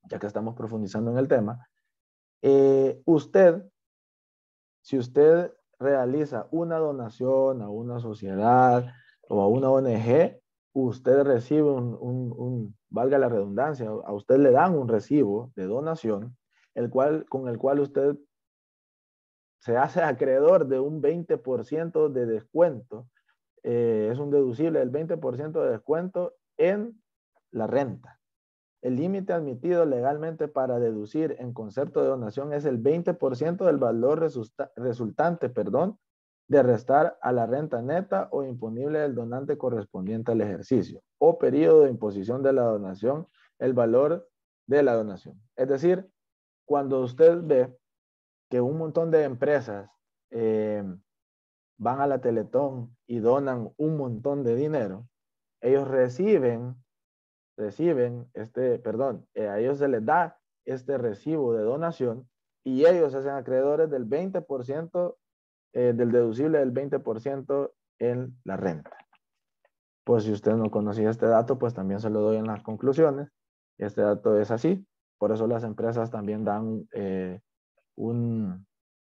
ya que estamos profundizando en el tema. Si usted realiza una donación a una sociedad o a una ONG, usted recibe valga la redundancia, a usted le dan un recibo de donación, con el cual usted se hace acreedor de un 20% de descuento. Es un deducible del 20% de descuento en la renta. El límite admitido legalmente para deducir en concepto de donación es el 20% del valor resultante, de restar a la renta neta o imponible del donante correspondiente al ejercicio o periodo de imposición de la donación, el valor de la donación. Es decir, cuando usted ve que un montón de empresas van a la Teletón y donan un montón de dinero, ellos a ellos se les da este recibo de donación y ellos se hacen acreedores del 20%, del deducible del 20% en la renta. Pues si usted no conocía este dato, pues también se lo doy en las conclusiones. Este dato es así, por eso las empresas también dan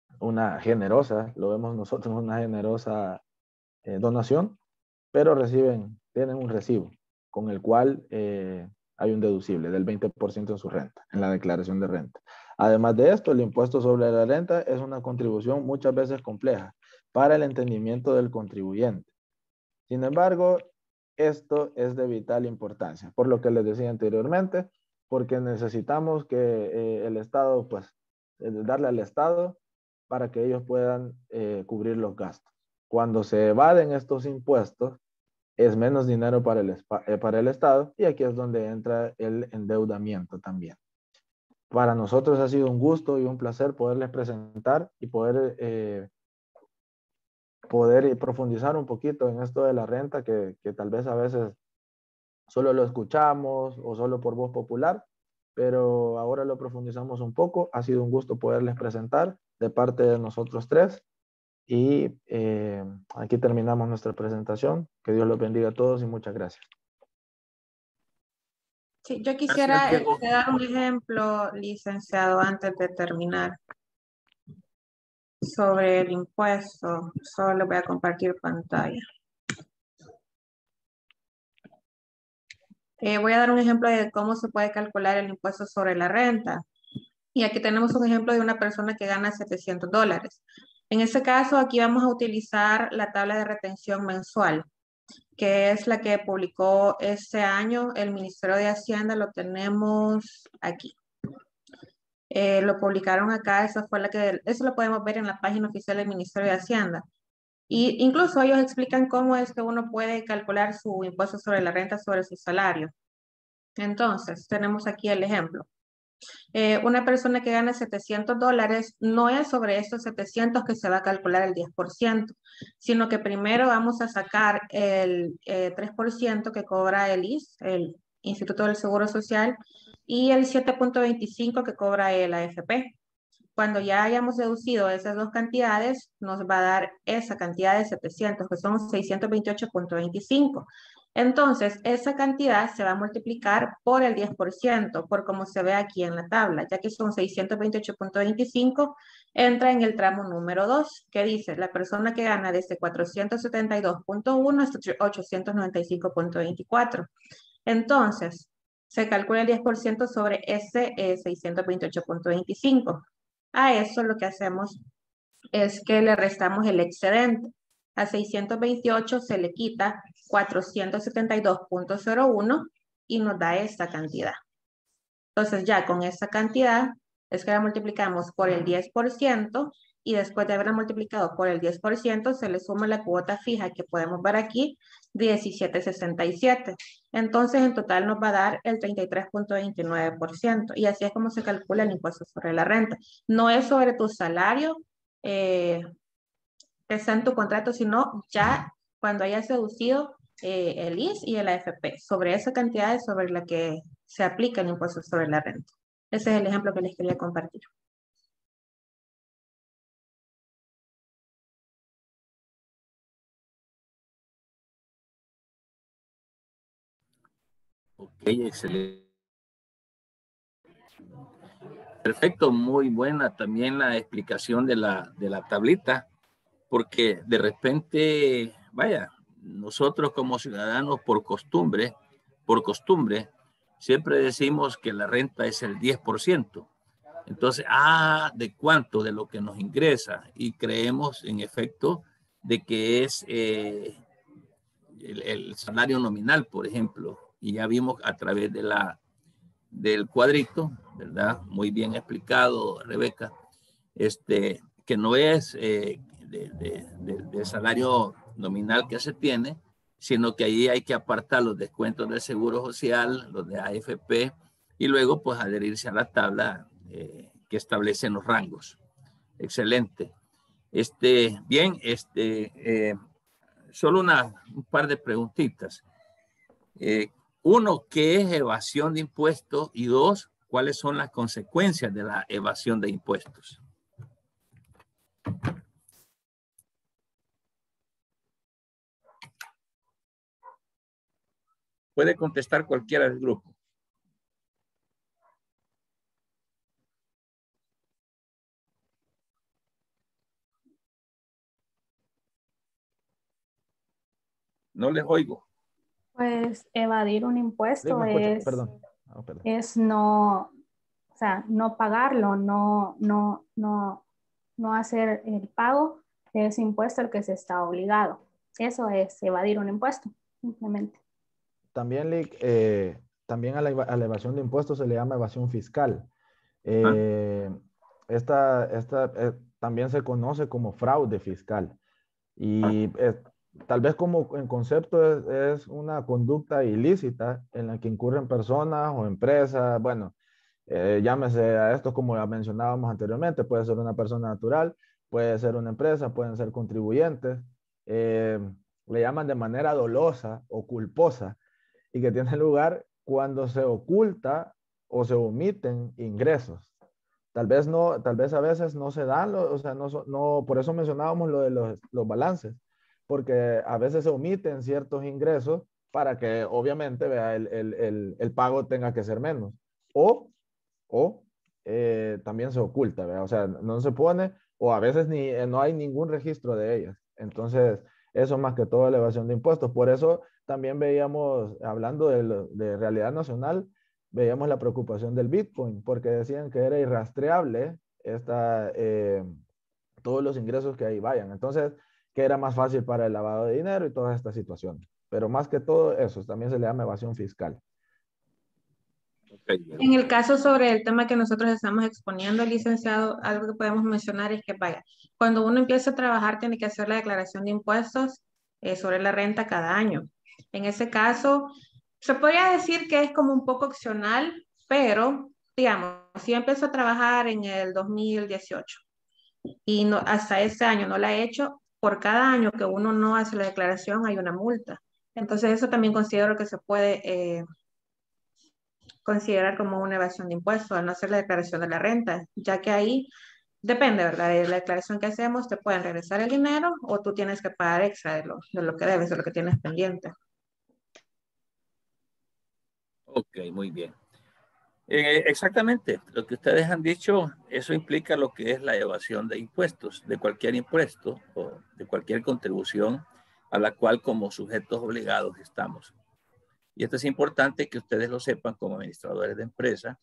una generosa, lo vemos nosotros, una generosa donación, pero tienen un recibo con el cual hay un deducible del 20% en su renta, en la declaración de renta. Además de esto, el impuesto sobre la renta es una contribución muchas veces compleja para el entendimiento del contribuyente. Sin embargo, esto es de vital importancia, por lo que les decía anteriormente, porque necesitamos que el Estado, pues, darle al Estado para que ellos puedan cubrir los gastos. Cuando se evaden estos impuestos, es menos dinero para el Estado y aquí es donde entra el endeudamiento también. Para nosotros ha sido un gusto y un placer poderles presentar y poder profundizar un poquito en esto de la renta que tal vez a veces solo lo escuchamos o solo por voz popular, pero ahora lo profundizamos un poco. Ha sido un gusto poderles presentar de parte de nosotros tres. Y aquí terminamos nuestra presentación. Que Dios los bendiga a todos y muchas gracias. Sí, yo quisiera dar un ejemplo, licenciado, antes de terminar, sobre el impuesto. Solo voy a compartir pantalla. Voy a dar un ejemplo de cómo se puede calcular el impuesto sobre la renta. Y aquí tenemos un ejemplo de una persona que gana $700. En este caso, aquí vamos a utilizar la tabla de retención mensual, que es la que publicó este año el Ministerio de Hacienda. Lo tenemos aquí. Lo publicaron acá, eso lo podemos ver en la página oficial del Ministerio de Hacienda. Y incluso ellos explican cómo es que uno puede calcular su impuesto sobre la renta sobre su salario. Entonces, tenemos aquí el ejemplo. Una persona que gana $700 no es sobre estos 700 que se va a calcular el 10%, sino que primero vamos a sacar el 3% que cobra el ISS, el Instituto del Seguro Social, y el 7.25 que cobra el AFP. Cuando ya hayamos deducido esas dos cantidades, nos va a dar esa cantidad de 700, que son 628.25. Entonces, esa cantidad se va a multiplicar por el 10%, por como se ve aquí en la tabla, ya que son 628.25, entra en el tramo número 2, que dice, la persona que gana desde 472.1 hasta 895.24. Entonces, se calcula el 10% sobre ese 628.25. A eso lo que hacemos es que le restamos el excedente. A 628 se le quita 472.01 y nos da esta cantidad. Entonces ya con esta cantidad es que la multiplicamos por el 10% y después de haberla multiplicado por el 10% se le suma la cuota fija que podemos ver aquí, 17.67. Entonces en total nos va a dar el 33.29% y así es como se calcula el impuesto sobre la renta. No es sobre tu salario que está en tu contrato, sino ya cuando hayas deducido el IS y el AFP. Sobre esa cantidad es sobre la que se aplica el impuesto sobre la renta. Ese es el ejemplo que les quería compartir. Ok, excelente. Perfecto, muy buena también la explicación de la tablita, porque de repente, vaya, nosotros como ciudadanos por costumbre, siempre decimos que la renta es el 10%. Entonces, ¿de cuánto? De lo que nos ingresa. Y creemos, en efecto, de que es el salario nominal, por ejemplo. Y ya vimos a través del cuadrito, ¿verdad? Muy bien explicado, Rebeca, que no es del salario nominal que se tiene, sino que ahí hay que apartar los descuentos del Seguro Social, los de AFP, y luego pues adherirse a la tabla que establecen los rangos. Excelente. Bien, solo un par de preguntitas. Uno, ¿qué es evasión de impuestos? Y dos, ¿cuáles son las consecuencias de la evasión de impuestos? Puede contestar cualquiera del grupo. No les oigo. Pues evadir un impuesto Perdón. es no, o sea, no pagarlo, no hacer el pago de ese impuesto al que se está obligado. Eso es evadir un impuesto, simplemente. También, Lick, también a la evasión de impuestos se le llama evasión fiscal. También se conoce como fraude fiscal. Y tal vez como en concepto es una conducta ilícita en la que incurren personas o empresas, bueno, llámese a esto como ya mencionábamos anteriormente, puede ser una persona natural, puede ser una empresa, pueden ser contribuyentes, le llaman de manera dolosa o culposa y que tiene lugar cuando se oculta o se omiten ingresos. Tal vez a veces no se dan, por eso mencionábamos lo de los balances, porque a veces se omiten ciertos ingresos para que obviamente el pago tenga que ser menos. O también se oculta, ¿verdad? O sea, no se pone, o a veces no hay ningún registro de ellas. Entonces, eso más que todo elevación de impuestos. Por eso también veíamos, hablando de realidad nacional, veíamos la preocupación del Bitcoin, porque decían que era irrastreable todos los ingresos que ahí vayan. Entonces, que era más fácil para el lavado de dinero y todas estas situaciones. Pero más que todo eso, también se le llama evasión fiscal. En el caso sobre el tema que nosotros estamos exponiendo, licenciado, algo que podemos mencionar es que, vaya, cuando uno empieza a trabajar tiene que hacer la declaración de impuestos sobre la renta cada año. En ese caso, se podría decir que es como un poco opcional, pero, digamos, si empezó a trabajar en el 2018 y no, hasta ese año no la ha hecho, por cada año que uno no hace la declaración hay una multa. Entonces, eso también considero que se puede considerar como una evasión de impuestos al no hacer la declaración de la renta, ya que ahí depende, ¿verdad? De la declaración que hacemos, te pueden regresar el dinero o tú tienes que pagar extra de lo que debes, de lo que tienes pendiente. Ok, muy bien. Exactamente, lo que ustedes han dicho, eso implica lo que es la evasión de impuestos, de cualquier impuesto o de cualquier contribución a la cual como sujetos obligados estamos. Y esto es importante que ustedes lo sepan como administradores de empresa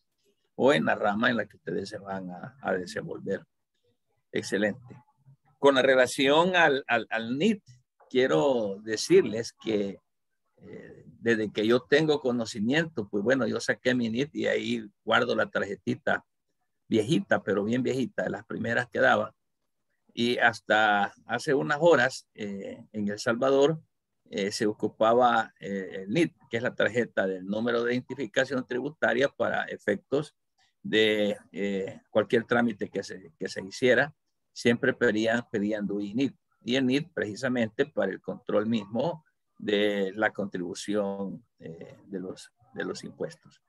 o en la rama en la que ustedes se van a desenvolver. Excelente. Con la relación al NIT, quiero decirles que desde que yo tengo conocimiento, pues bueno, yo saqué mi NIT y ahí guardo la tarjetita viejita, pero bien viejita, de las primeras que daba. Y hasta hace unas horas en El Salvador se ocupaba el NIT, que es la tarjeta del número de identificación tributaria para efectos de cualquier trámite que se hiciera. Siempre pedían DUI y NIT. Y el NIT precisamente para el control mismo de la contribución de los impuestos.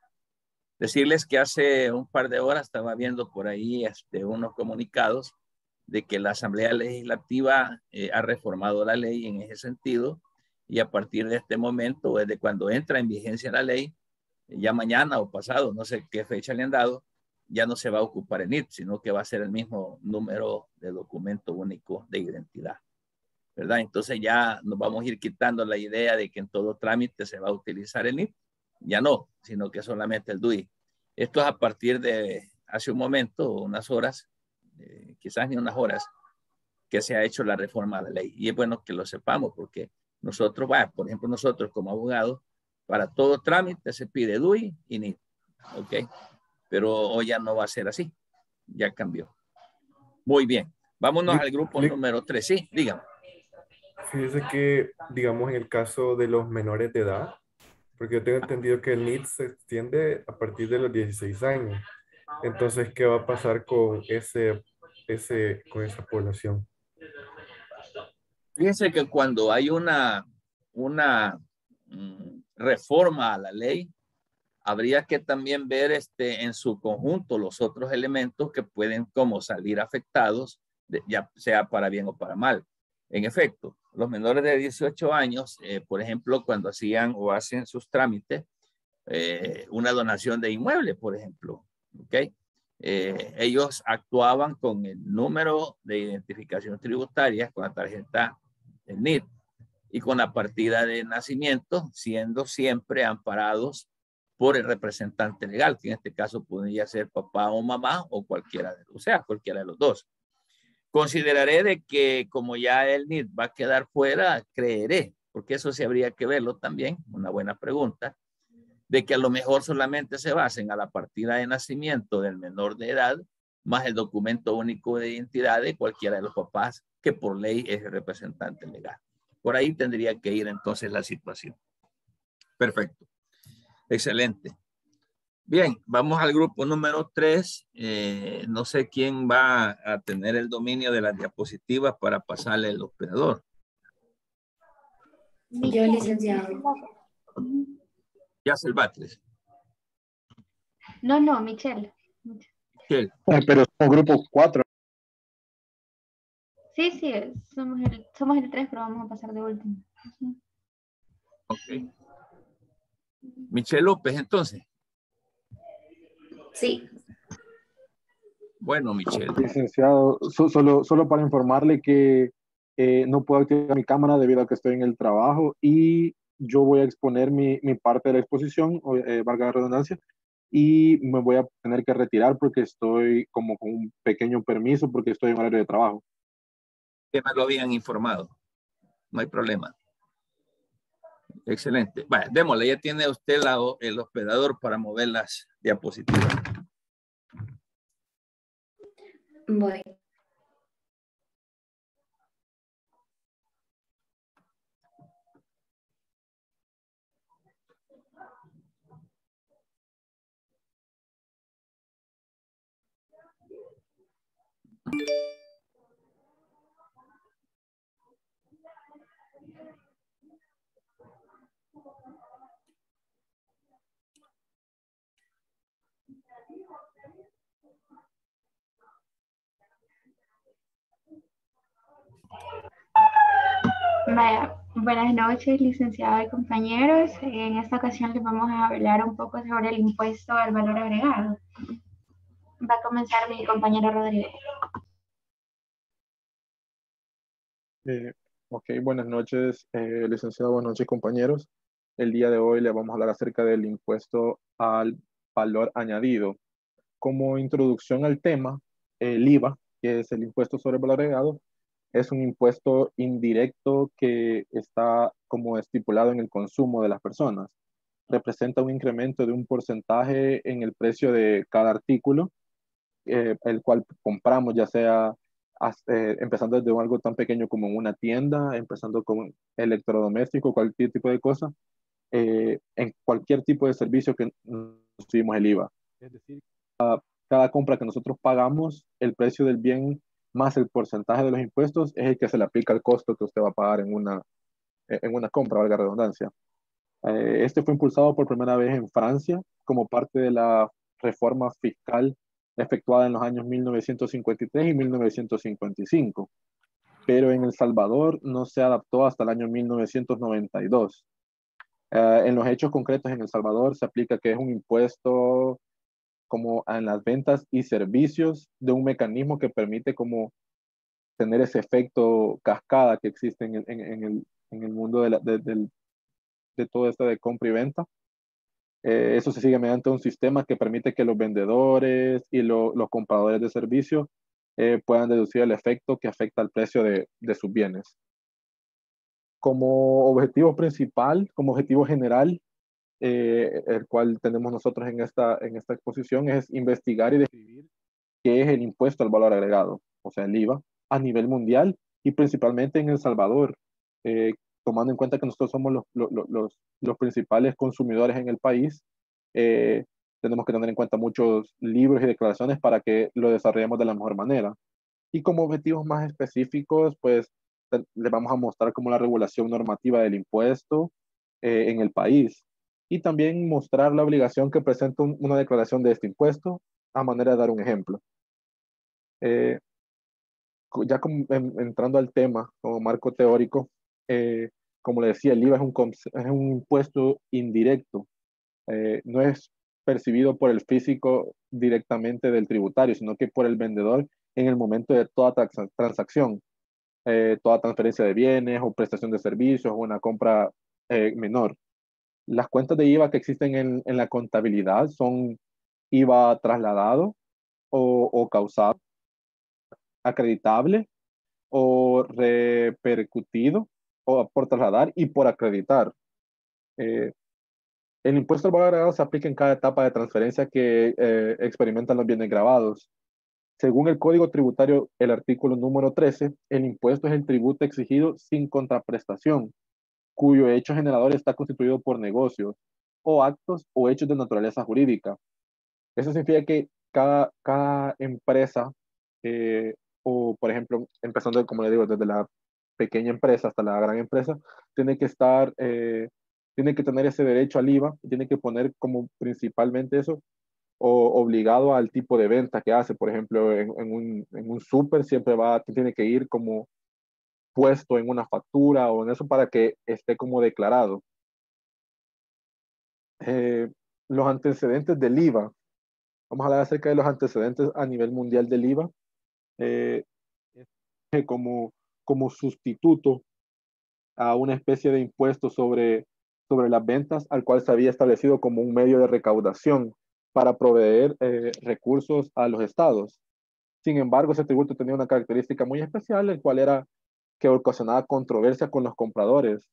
Decirles que hace un par de horas estaba viendo por ahí unos comunicados de que la Asamblea Legislativa ha reformado la ley en ese sentido y a partir de este momento, desde cuando entra en vigencia la ley, ya mañana o pasado, no sé qué fecha le han dado, ya no se va a ocupar el NIT, sino que va a ser el mismo número de documento único de identidad, ¿verdad? Entonces ya nos vamos a ir quitando la idea de que en todo trámite se va a utilizar el NIT, ya no, sino que solamente el DUI. Esto es a partir de hace un momento, unas horas, quizás ni unas horas, que se ha hecho la reforma de la ley. Y es bueno que lo sepamos porque nosotros, por ejemplo, nosotros como abogados, para todo trámite se pide DUI y NIT, ¿ok? Pero hoy ya no va a ser así, ya cambió. Muy bien, vámonos al grupo número 3, sí, dígame. Fíjese que, digamos, en el caso de los menores de edad, porque yo tengo entendido que el NIT se extiende a partir de los 16 años. Entonces, ¿qué va a pasar con con esa población? Fíjense que cuando hay una reforma a la ley, habría que también ver en su conjunto los otros elementos que pueden como salir afectados, ya sea para bien o para mal. En efecto, los menores de 18 años, por ejemplo, cuando hacían o hacen sus trámites, una donación de inmueble, por ejemplo, ¿ok? Ellos actuaban con el número de identificación tributaria, con la tarjeta del NIT y con la partida de nacimiento, siendo siempre amparados por el representante legal, que en este caso podría ser papá o mamá o cualquiera de los dos. Consideraré de que como ya el NIT va a quedar fuera, creeré, porque eso sí habría que verlo también, una buena pregunta, de que a lo mejor solamente se basen a la partida de nacimiento del menor de edad, más el documento único de identidad de cualquiera de los papás, que por ley es el representante legal. Por ahí tendría que ir entonces la situación. Perfecto. Excelente. Bien, vamos al grupo número 3. No sé quién va a tener el dominio de las diapositivas para pasarle el operador. Yo, licenciado. Yacel Batres. No, Michelle. Michelle. Pero somos grupo 4. Sí, somos el 3, pero vamos a pasar de último. Ok. Michelle López, entonces. Sí. Bueno, Michelle. Licenciado, solo para informarle que no puedo activar mi cámara debido a que estoy en el trabajo y yo voy a exponer mi parte de la exposición, valga la redundancia, y me voy a tener que retirar porque estoy como con un pequeño permiso porque estoy en horario de trabajo. Que me lo habían informado. No hay problema. Excelente. Vale, démosle, ya tiene usted el hospedador para mover las diapositivas. Voy. Buenas noches, licenciada y compañeros. En esta ocasión les vamos a hablar un poco sobre el impuesto al valor agregado. Va a comenzar mi compañero Rodrigo. Ok, buenas noches, licenciado, buenas noches, compañeros. El día de hoy le vamos a hablar acerca del impuesto al valor añadido. Como introducción al tema, el IVA, que es el impuesto sobre el valor agregado, es un impuesto indirecto que está como estipulado en el consumo de las personas. Representa un incremento de un porcentaje en el precio de cada artículo, el cual compramos, ya sea empezando desde algo tan pequeño como en una tienda, empezando con electrodoméstico, cualquier tipo de cosa, en cualquier tipo de servicio que nos subimos el IVA. Es decir, cada compra que nosotros pagamos, el precio del bien más el porcentaje de los impuestos es el que se le aplica al costo que usted va a pagar en una compra, valga la redundancia. Este fue impulsado por primera vez en Francia como parte de la reforma fiscal efectuada en los años 1953 y 1955, pero en El Salvador no se adaptó hasta el año 1992. En los hechos concretos en El Salvador se aplica que es un impuesto como en las ventas y servicios de un mecanismo que permite como tener ese efecto cascada que existe en el mundo de todo esto de compra y venta. Eso se sigue mediante un sistema que permite que los vendedores y los compradores de servicios puedan deducir el efecto que afecta al precio de sus bienes. Como objetivo principal, como objetivo general, el cual tenemos nosotros en esta exposición, es investigar y describir qué es el impuesto al valor agregado, o sea, el IVA, a nivel mundial y principalmente en El Salvador, tomando en cuenta que nosotros somos los principales consumidores en el país. Tenemos que tener en cuenta muchos libros y declaraciones para que lo desarrollemos de la mejor manera. Y como objetivos más específicos, pues les vamos a mostrar como la regulación normativa del impuesto en el país y también mostrar la obligación que presenta una declaración de este impuesto a manera de dar un ejemplo. Eh, ya entrando al tema como marco teórico, como le decía, el IVA es un impuesto indirecto, no es percibido por el físico directamente del tributario, sino que por el vendedor en el momento de toda transacción, toda transferencia de bienes o prestación de servicios o una compra menor. Las cuentas de IVA que existen en la contabilidad son IVA trasladado o causado, acreditable o repercutido o por trasladar y por acreditar. Eh, el impuesto al valor agregado se aplica en cada etapa de transferencia que experimentan los bienes grabados. Según el Código Tributario, el artículo número 13, el impuesto es el tributo exigido sin contraprestación, cuyo hecho generador está constituido por negocios o actos o hechos de naturaleza jurídica. Eso significa que cada empresa, o por ejemplo, empezando, como le digo, desde la pequeña empresa hasta la gran empresa, tiene que tiene que tener ese derecho al IVA, tiene que poner como principalmente eso, o obligado al tipo de venta que hace. Por ejemplo, en un súper siempre tiene que ir como puesto en una factura o en eso para que esté como declarado. Los antecedentes del IVA. Vamos a hablar acerca de los antecedentes a nivel mundial del IVA. Como sustituto a una especie de impuesto sobre las ventas, al cual se había establecido como un medio de recaudación para proveer recursos a los estados. Sin embargo, ese tributo tenía una característica muy especial, el cual era que ocasionaba controversia con los compradores,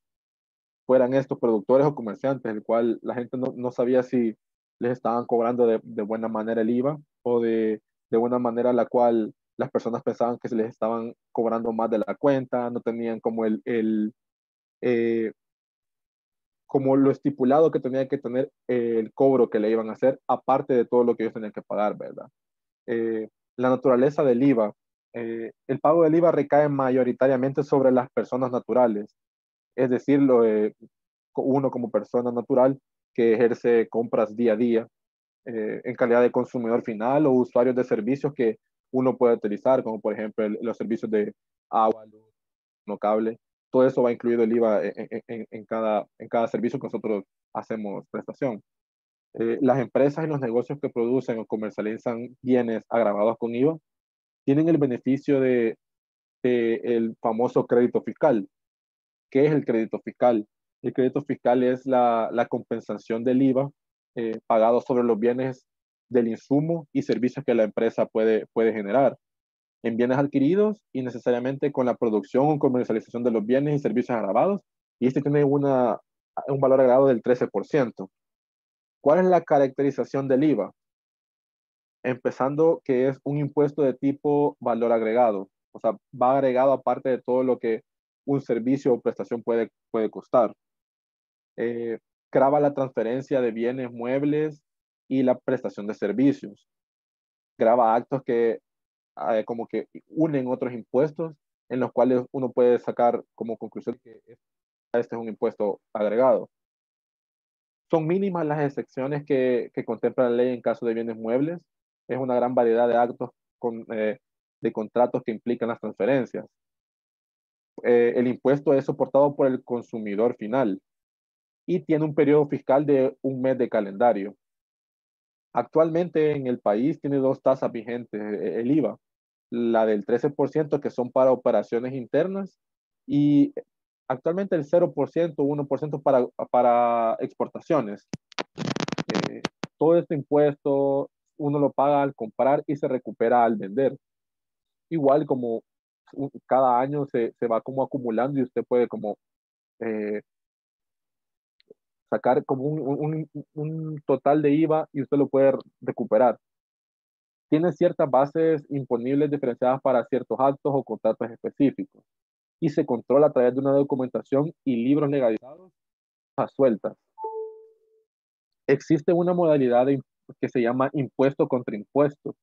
fueran estos productores o comerciantes, el cual la gente no sabía si les estaban cobrando de buena manera el IVA o de buena manera la cual las personas pensaban que se les estaban cobrando más de la cuenta, no tenían como como lo estipulado que tenía que tener el cobro que le iban a hacer, aparte de todo lo que ellos tenían que pagar, ¿verdad? La naturaleza del IVA. El pago del IVA recae mayoritariamente sobre las personas naturales, es decir, uno como persona natural que ejerce compras día a día en calidad de consumidor final o usuarios de servicios que uno puede utilizar, como por ejemplo los servicios de agua, luz, no cable. Todo eso va incluido el IVA en cada servicio que nosotros hacemos prestación. Las empresas y los negocios que producen o comercializan bienes agravados con IVA tienen el beneficio el famoso crédito fiscal. ¿Qué es el crédito fiscal? El crédito fiscal es la compensación del IVA pagado sobre los bienes del insumo y servicios que la empresa puede generar en bienes adquiridos y necesariamente con la producción o comercialización de los bienes y servicios agravados, y este tiene un valor agregado del 13%. ¿Cuál es la caracterización del IVA? Empezando que es un impuesto de tipo valor agregado, o sea, va agregado aparte de todo lo que un servicio o prestación puede costar. Grava la transferencia de bienes muebles y la prestación de servicios. Grava actos que como que unen otros impuestos en los cuales uno puede sacar como conclusión que este es un impuesto agregado. Son mínimas las excepciones que contempla la ley en caso de bienes muebles. Es una gran variedad de actos de contratos que implican las transferencias. El impuesto es soportado por el consumidor final y tiene un periodo fiscal de un mes de calendario. Actualmente en el país tiene dos tasas vigentes el IVA, la del 13% que son para operaciones internas y actualmente el 0%, 1% para exportaciones. Todo este impuesto uno lo paga al comprar y se recupera al vender. Igual como cada año se va como acumulando y usted puede como sacar como un total de IVA y usted lo puede recuperar. Tiene ciertas bases imponibles diferenciadas para ciertos actos o contratos específicos y se controla a través de una documentación y libros legalizados a sueltas. Existe una modalidad que se llama impuesto contra impuesto.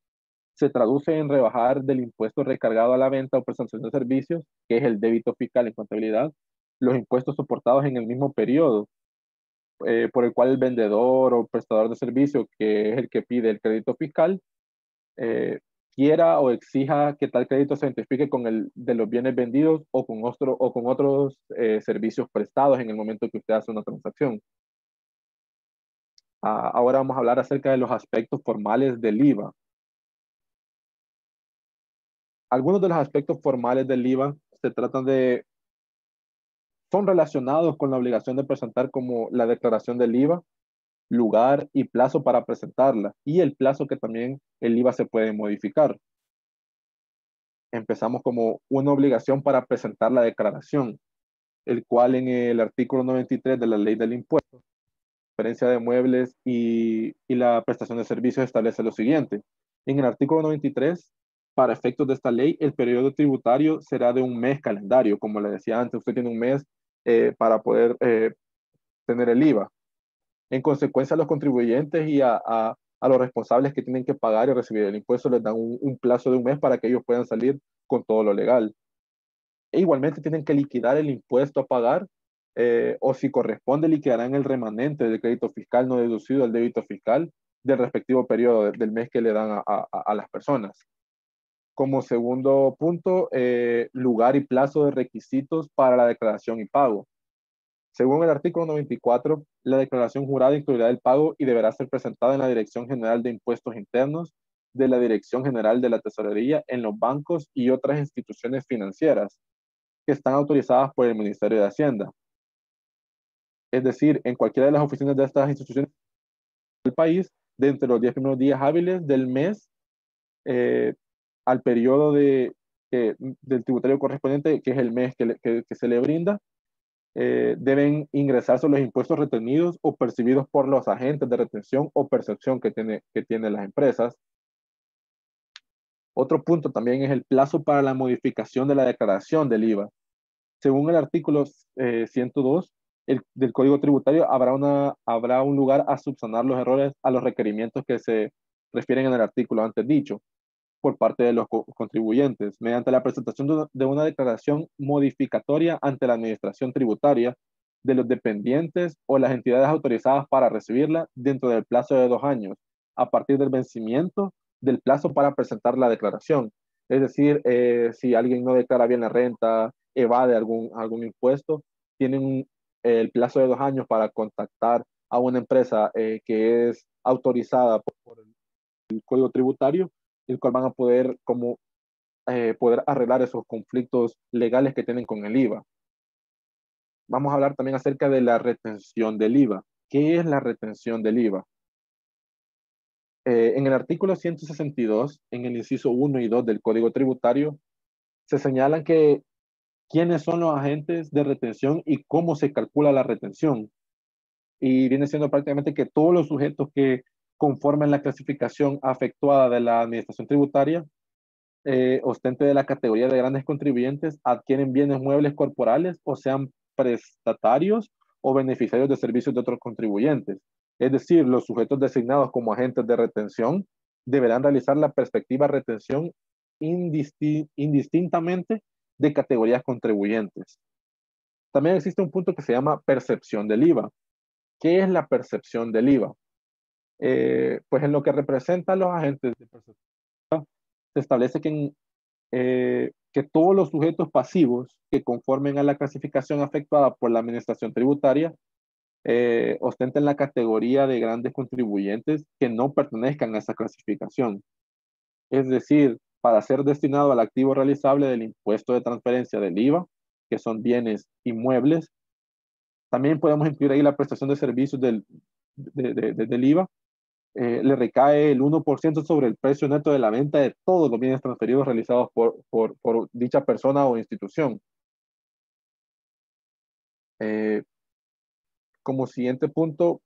Se traduce en rebajar del impuesto recargado a la venta o prestación de servicios, que es el débito fiscal en contabilidad, los impuestos soportados en el mismo periodo, por el cual el vendedor o prestador de servicio, que es el que pide el crédito fiscal, quiera o exija que tal crédito se identifique con el de los bienes vendidos o con otros servicios prestados en el momento que usted hace una transacción. Ahora vamos a hablar acerca de los aspectos formales del IVA. Algunos de los aspectos formales del IVA son relacionados con la obligación de presentar como la declaración del IVA, lugar y plazo para presentarla, y el plazo que también el IVA se puede modificar. Empezamos como una obligación para presentar la declaración, el cual en el artículo 93 de la ley del impuesto, transferencia de muebles y la prestación de servicios establece lo siguiente. En el artículo 93, para efectos de esta ley, el periodo tributario será de un mes calendario. Como le decía antes, usted tiene un mes para poder tener el IVA. En consecuencia, a los contribuyentes y a los responsables que tienen que pagar y recibir el impuesto les dan un plazo de un mes para que ellos puedan salir con todo lo legal. E igualmente tienen que liquidar el impuesto a pagar o si corresponde liquidarán el remanente del crédito fiscal no deducido del débito fiscal del respectivo periodo del mes que le dan a las personas. Como segundo punto, lugar y plazo de requisitos para la declaración y pago. Según el artículo 94, la declaración jurada incluirá el pago y deberá ser presentada en la Dirección General de Impuestos Internos de la Dirección General de la Tesorería en los bancos y otras instituciones financieras que están autorizadas por el Ministerio de Hacienda. Es decir, en cualquiera de las oficinas de estas instituciones del país, de entre los 10 primeros días hábiles del mes al periodo del tributario correspondiente, que es el mes que se le brinda, deben ingresarse los impuestos retenidos o percibidos por los agentes de retención o percepción que tienen las empresas. Otro punto también es el plazo para la modificación de la declaración del IVA. Según el artículo 102 del Código Tributario, habrá un lugar a subsanar los errores a los requerimientos que se refieren en el artículo antes dicho por parte de los contribuyentes, mediante la presentación de una declaración modificatoria ante la Administración Tributaria de los dependientes o las entidades autorizadas para recibirla dentro del plazo de 2 años, a partir del vencimiento del plazo para presentar la declaración. Es decir, si alguien no declara bien la renta, evade algún impuesto, tienen el plazo de 2 años para contactar a una empresa que es autorizada por el Código Tributario, el cual van a poder poder arreglar esos conflictos legales que tienen con el IVA. vamos a hablar también acerca de la retención del IVA. ¿Qué es la retención del IVA? En el artículo 162, en el inciso 1 y 2 del Código Tributario, se señalan que quiénes son los agentes de retención y cómo se calcula la retención. Y viene siendo prácticamente que todos los sujetos que conforman la clasificación afectuada de la administración tributaria, ostente de la categoría de grandes contribuyentes, adquieren bienes muebles corporales o sean prestatarios o beneficiarios de servicios de otros contribuyentes. Es decir, los sujetos designados como agentes de retención deberán realizar la perspectiva retención indistintamente de categorías contribuyentes. También existe un punto que se llama percepción del IVA. ¿Qué es la percepción del IVA? Pues en lo que representan los agentes de percepción, se establece que todos los sujetos pasivos que conformen a la clasificación efectuada por la administración tributaria ostenten la categoría de grandes contribuyentes que no pertenezcan a esa clasificación. Es decir, para ser destinado al activo realizable del impuesto de transferencia del IVA, que son bienes inmuebles, también podemos incluir ahí la prestación de servicios del IVA, le recae el 1% sobre el precio neto de la venta de todos los bienes transferidos realizados por dicha persona o institución. Como siguiente punto,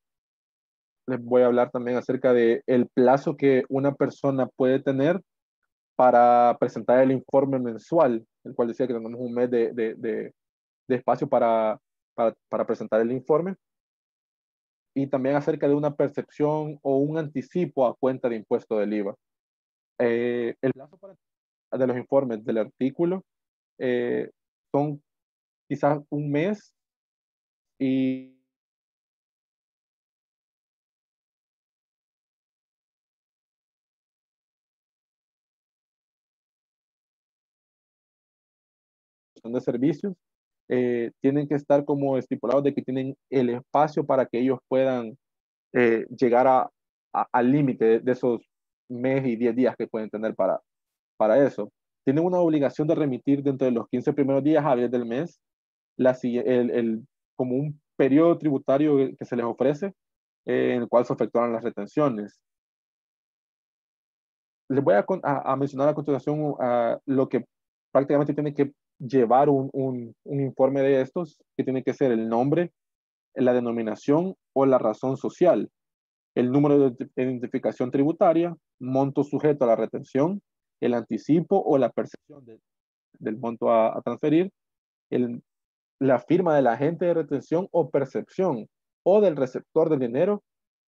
les voy a hablar también acerca del plazo que una persona puede tener para presentar el informe mensual, el cual decía que tenemos un mes de espacio para presentar el informe. Y también acerca de una percepción o un anticipo a cuenta de impuesto del IVA. El plazo de los informes del artículo son quizás un mes y de servicios tienen que estar como estipulados de que tienen el espacio para que ellos puedan llegar al límite de esos mes y 10 días que pueden tener para eso. Tienen una obligación de remitir dentro de los 15 primeros días hábiles del mes como un periodo tributario que se les ofrece en el cual se efectuarán las retenciones. Les voy a mencionar a continuación lo que prácticamente tiene que llevar un informe de estos, que tiene que ser el nombre, la denominación o la razón social, el número de identificación tributaria, monto sujeto a la retención, el anticipo o la percepción del monto a transferir, la firma del agente de retención o percepción o del receptor del dinero.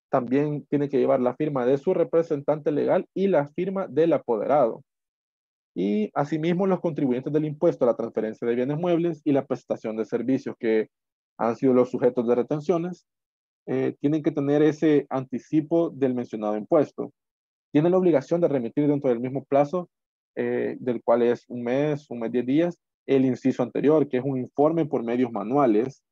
También tiene que llevar la firma de su representante legal y la firma del apoderado. Y asimismo los contribuyentes del impuesto a la transferencia de bienes muebles y la prestación de servicios que han sido los sujetos de retenciones tienen que tener ese anticipo del mencionado impuesto. Tienen la obligación de remitir dentro del mismo plazo, del cual es un mes 10 días, el inciso anterior, que es un informe por medios manuales,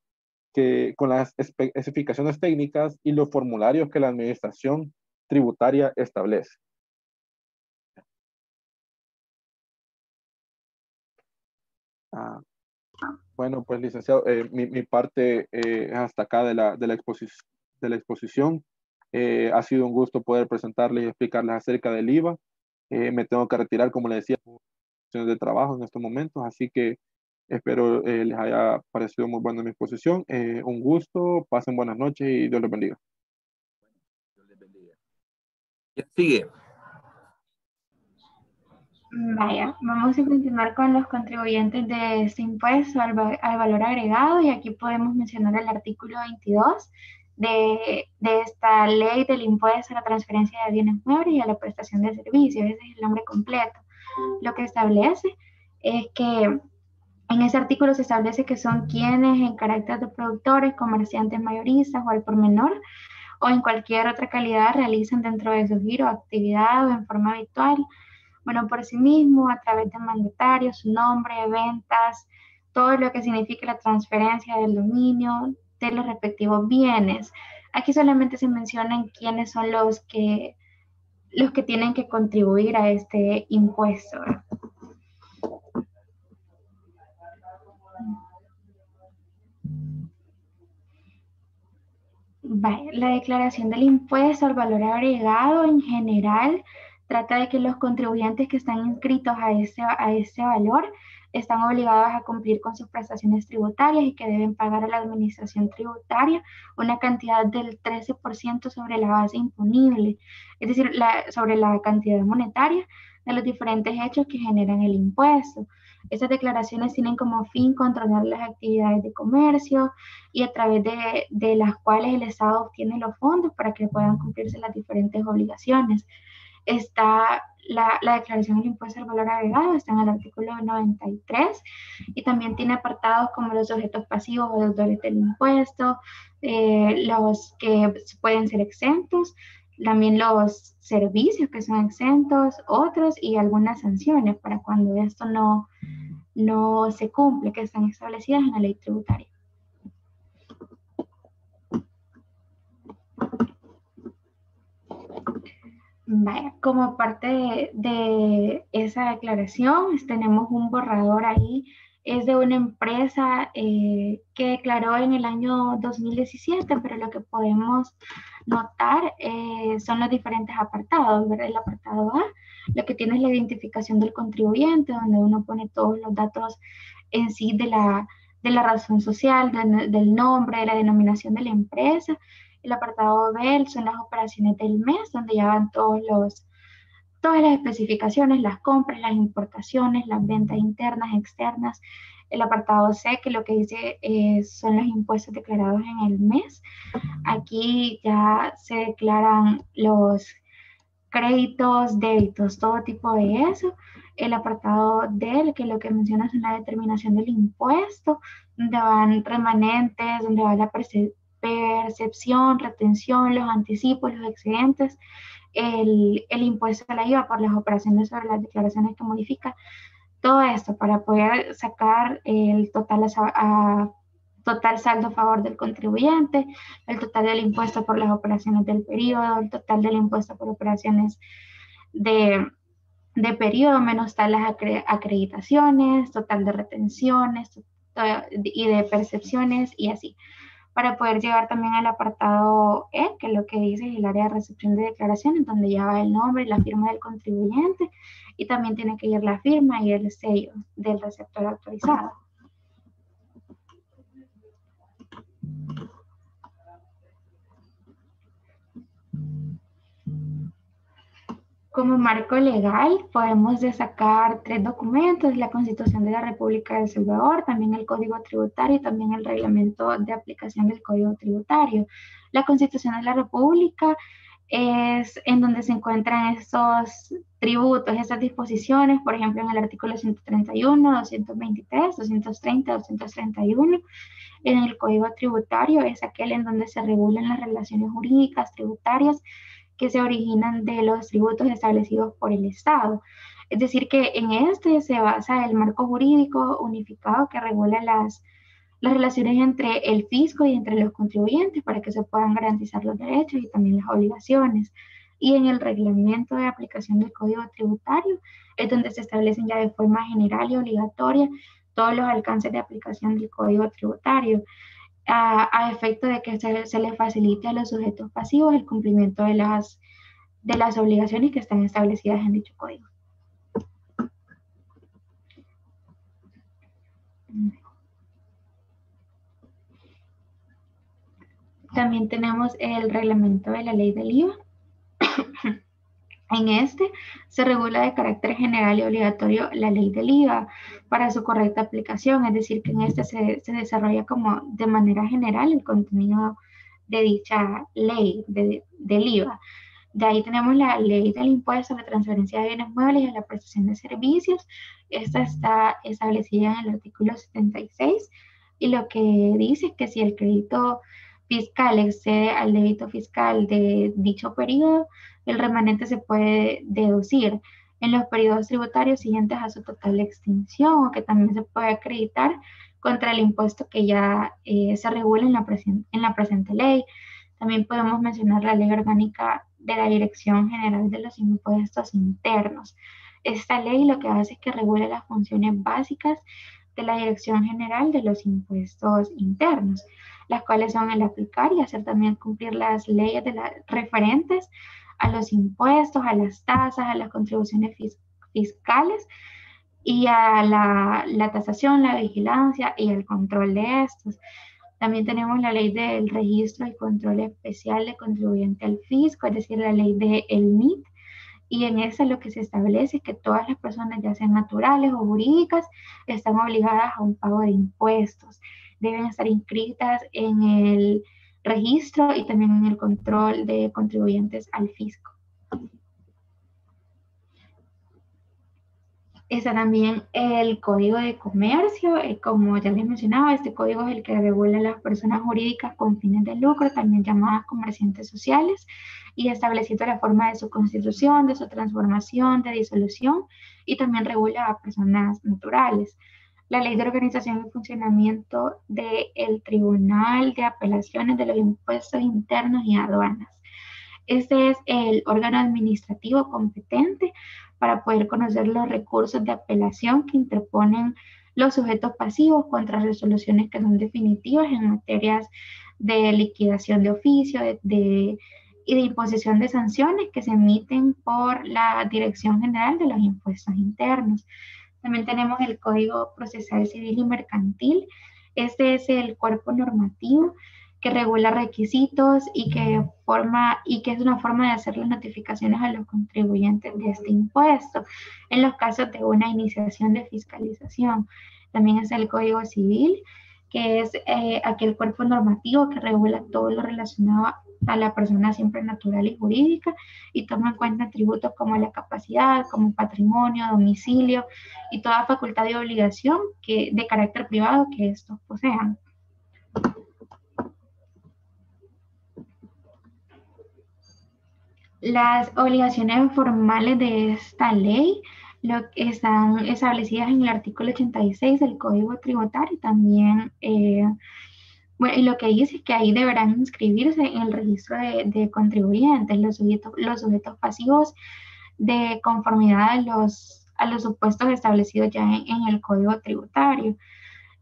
con las especificaciones técnicas y los formularios que la administración tributaria establece. Bueno, pues licenciado, mi parte es hasta acá de la exposición. Ha sido un gusto poder presentarles y explicarles acerca del IVA. Me tengo que retirar, como les decía, por cuestiones de trabajo en estos momentos, así que espero les haya parecido muy buena mi exposición. Un gusto, pasen buenas noches y Dios les bendiga. Dios les bendiga. ¿Quién sigue? Vaya, vamos a continuar con los contribuyentes de este impuesto al valor agregado, y aquí podemos mencionar el artículo 22 de esta ley del impuesto a la transferencia de bienes muebles y a la prestación de servicios. Ese es el nombre completo. Lo que establece es que en ese artículo se establece que son quienes en carácter de productores, comerciantes mayoristas o al por menor o en cualquier otra calidad realizan dentro de su giro actividad o en forma habitual, bueno, por sí mismo, a través de mandatarios, su nombre, ventas, todo lo que significa la transferencia del dominio de los respectivos bienes. Aquí solamente se mencionan quiénes son los que tienen que contribuir a este impuesto. La declaración del impuesto al valor agregado en general trata de que los contribuyentes que están inscritos a ese valor están obligados a cumplir con sus prestaciones tributarias y que deben pagar a la administración tributaria una cantidad del 13% sobre la base imponible, es decir, sobre la cantidad monetaria de los diferentes hechos que generan el impuesto. Estas declaraciones tienen como fin controlar las actividades de comercio y a través de las cuales el Estado obtiene los fondos para que puedan cumplirse las diferentes obligaciones. Está la declaración del impuesto al valor agregado, está en el artículo 93 y también tiene apartados como los sujetos pasivos o deudores del impuesto, los que pueden ser exentos, también los servicios que son exentos, otros y algunas sanciones para cuando esto no se cumple, que están establecidas en la ley tributaria. Vaya, como parte de esa declaración, tenemos un borrador ahí. Es de una empresa que declaró en el año 2017, pero lo que podemos notar son los diferentes apartados, ¿verdad? El apartado A, lo que tiene es la identificación del contribuyente, donde uno pone todos los datos en sí de la razón social, del nombre, de la denominación de la empresa. El apartado B son las operaciones del mes, donde ya van todas las especificaciones, las compras, las importaciones, las ventas internas, externas. El apartado C, que lo que dice son los impuestos declarados en el mes. Aquí ya se declaran los créditos, débitos, todo tipo de eso. El apartado D, que lo que menciona es una determinación del impuesto, donde van remanentes, donde va la percepción, retención, los anticipos, los excedentes, el impuesto a la IVA por las operaciones sobre las declaraciones que modifica, todo esto para poder sacar el total saldo a favor del contribuyente, el total del impuesto por las operaciones del periodo, el total del impuesto por operaciones de periodo, menos tal las acreditaciones, total de retenciones y de percepciones y así. Para poder llegar también al apartado E, que es lo que dice el área de recepción de declaraciones, donde ya va el nombre y la firma del contribuyente, y también tiene que ir la firma y el sello del receptor autorizado. Como marco legal, podemos destacar 3 documentos: la Constitución de la República de El Salvador, también el Código Tributario y también el Reglamento de Aplicación del Código Tributario. La Constitución de la República es en donde se encuentran estos tributos, estas disposiciones, por ejemplo, en el artículo 131, 223, 230, 231. En el Código Tributario es aquel en donde se regulan las relaciones jurídicas tributarias que se originan de los tributos establecidos por el Estado. Es decir, que en este se basa el marco jurídico unificado que regula las relaciones entre el fisco y entre los contribuyentes para que se puedan garantizar los derechos y también las obligaciones. Y en el reglamento de aplicación del Código Tributario es donde se establecen ya de forma general y obligatoria todos los alcances de aplicación del Código Tributario, a efecto de que se le facilite a los sujetos pasivos el cumplimiento de las obligaciones que están establecidas en dicho código. También tenemos el reglamento de la ley del IVA. En este se regula de carácter general y obligatorio la ley del IVA para su correcta aplicación, es decir, que en este se desarrolla como de manera general el contenido de dicha ley del IVA. De ahí tenemos la ley del impuesto a la transferencia de bienes muebles y a la prestación de servicios. Esta está establecida en el artículo 76 y lo que dice es que si el crédito fiscal excede al débito fiscal de dicho periodo, el remanente se puede deducir en los periodos tributarios siguientes a su total extinción, o que también se puede acreditar contra el impuesto que ya se regula en la presente ley. También podemos mencionar la Ley Orgánica de la Dirección General de los Impuestos Internos. Esta ley lo que hace es que regula las funciones básicas de la Dirección General de los Impuestos Internos. las cuales son el aplicar y hacer también cumplir las leyes referentes a los impuestos, a las tasas, a las contribuciones fiscales y a la tasación, la vigilancia y el control de estos. También tenemos la ley del registro y control especial de contribuyente al fisco, es decir, la ley del NIT, y en esa lo que se establece es que todas las personas, ya sean naturales o jurídicas, están obligadas a un pago de impuestos. Deben estar inscritas en el registro y también en el control de contribuyentes al fisco. Está también el Código de Comercio, como ya les mencionaba, este código es el que regula a las personas jurídicas con fines de lucro, también llamadas comerciantes sociales, y estableciendo la forma de su constitución, de su transformación, de disolución, y también regula a personas naturales. La Ley de Organización y Funcionamiento del Tribunal de Apelaciones de los Impuestos Internos y Aduanas. Este es el órgano administrativo competente para poder conocer los recursos de apelación que interponen los sujetos pasivos contra resoluciones que son definitivas en materias de liquidación de oficio y de imposición de sanciones que se emiten por la Dirección General de los Impuestos Internos. También tenemos el Código Procesal Civil y Mercantil. Este es el cuerpo normativo que regula requisitos y que es una forma de hacer las notificaciones a los contribuyentes de este impuesto en los casos de una iniciación de fiscalización. También es el Código Civil, que es aquel cuerpo normativo que regula todo lo relacionado a la persona siempre natural y jurídica y toma en cuenta atributos como la capacidad, como patrimonio, domicilio y toda facultad y obligación de carácter privado que estos posean. Las obligaciones formales de esta ley están establecidas en el artículo 86 del Código Tributario y también, bueno, y lo que dice es que ahí deberán inscribirse en el registro de contribuyentes los sujetos pasivos de conformidad a los supuestos establecidos ya en el Código Tributario.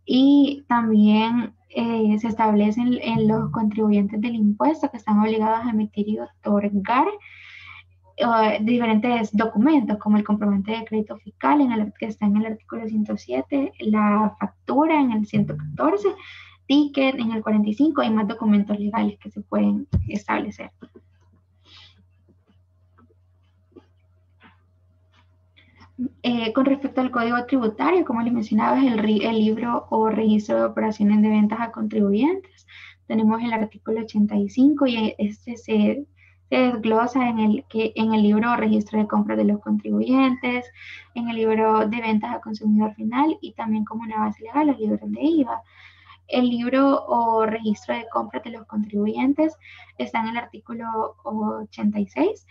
Y también se establecen en los contribuyentes del impuesto que están obligados a emitir y otorgar diferentes documentos como el comprobante de crédito fiscal que está en el artículo 107, la factura en el 114, ticket en el 45 y más documentos legales que se pueden establecer. Con respecto al Código Tributario, como les mencionaba, es el libro o registro de operaciones de ventas a contribuyentes. Tenemos el artículo 85 y este se desglosa en el libro o registro de compras de los contribuyentes, en el libro de ventas a consumidor final y también como una base legal los libros de IVA. El libro o registro de compras de los contribuyentes está en el artículo 86.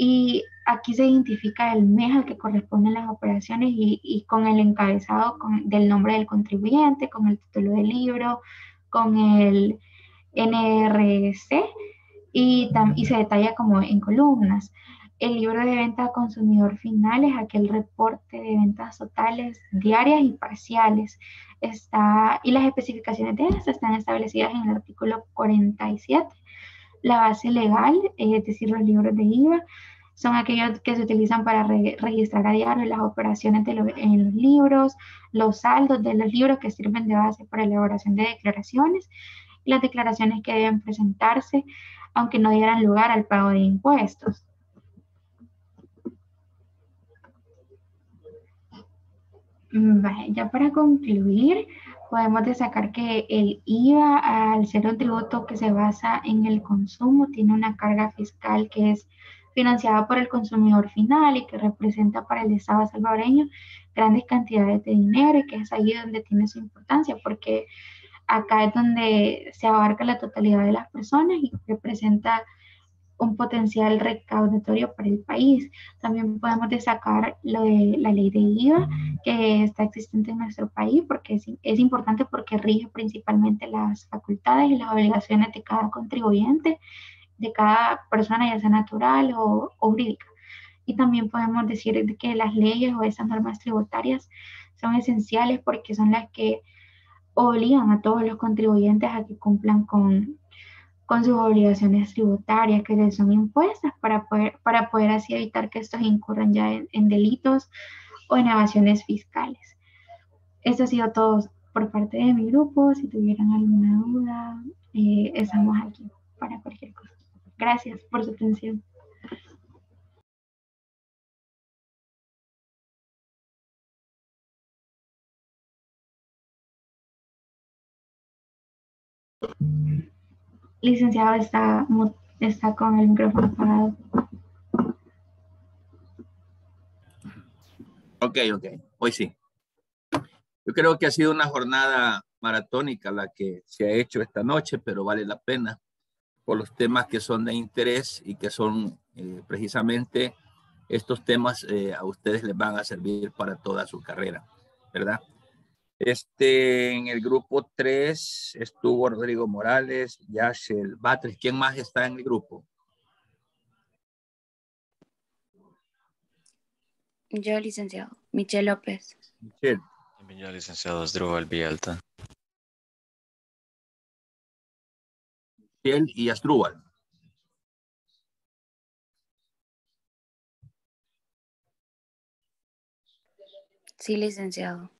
Y aquí se identifica el mes al que corresponden las operaciones y con el encabezado del nombre del contribuyente, con el título del libro, con el NRC y se detalla como en columnas. El libro de venta a consumidor final es aquel reporte de ventas totales, diarias y parciales. Y las especificaciones de estas están establecidas en el artículo 47. La base legal, es decir, los libros de IVA, son aquellos que se utilizan para registrar a diario las operaciones en los libros, los saldos de los libros que sirven de base para elaboración de declaraciones, y las declaraciones que deben presentarse, aunque no dieran lugar al pago de impuestos. Vale, ya para concluir, podemos destacar que el IVA, al ser un tributo que se basa en el consumo, tiene una carga fiscal que es financiada por el consumidor final y que representa para el Estado salvadoreño grandes cantidades de dinero y que es ahí donde tiene su importancia porque acá es donde se abarca la totalidad de las personas y representa un potencial recaudatorio para el país. También podemos destacar lo de la ley de IVA que está existente en nuestro país porque es importante porque rige principalmente las facultades y las obligaciones de cada contribuyente, de cada persona, ya sea natural o jurídica. Y también podemos decir que las leyes o esas normas tributarias son esenciales porque son las que obligan a todos los contribuyentes a que cumplan con sus obligaciones tributarias que les son impuestas para poder así evitar que estos incurran ya en delitos o en evasiones fiscales. Esto ha sido todo por parte de mi grupo. Si tuvieran alguna duda, estamos aquí para cualquier cosa. Gracias por su atención. Licenciado, está con el micrófono apagado. Ok. Hoy sí. Yo creo que ha sido una jornada maratónica la que se ha hecho esta noche, pero vale la pena por los temas que son de interés y que son precisamente estos temas a ustedes les van a servir para toda su carrera, ¿verdad? En el grupo 3 estuvo Rodrigo Morales, Yashel Batres. ¿Quién más está en el grupo? Yo, licenciado. Michelle López. Michelle. También yo, licenciado Asdrúbal Villalta. Michelle y Asdrúbal. Sí, licenciado.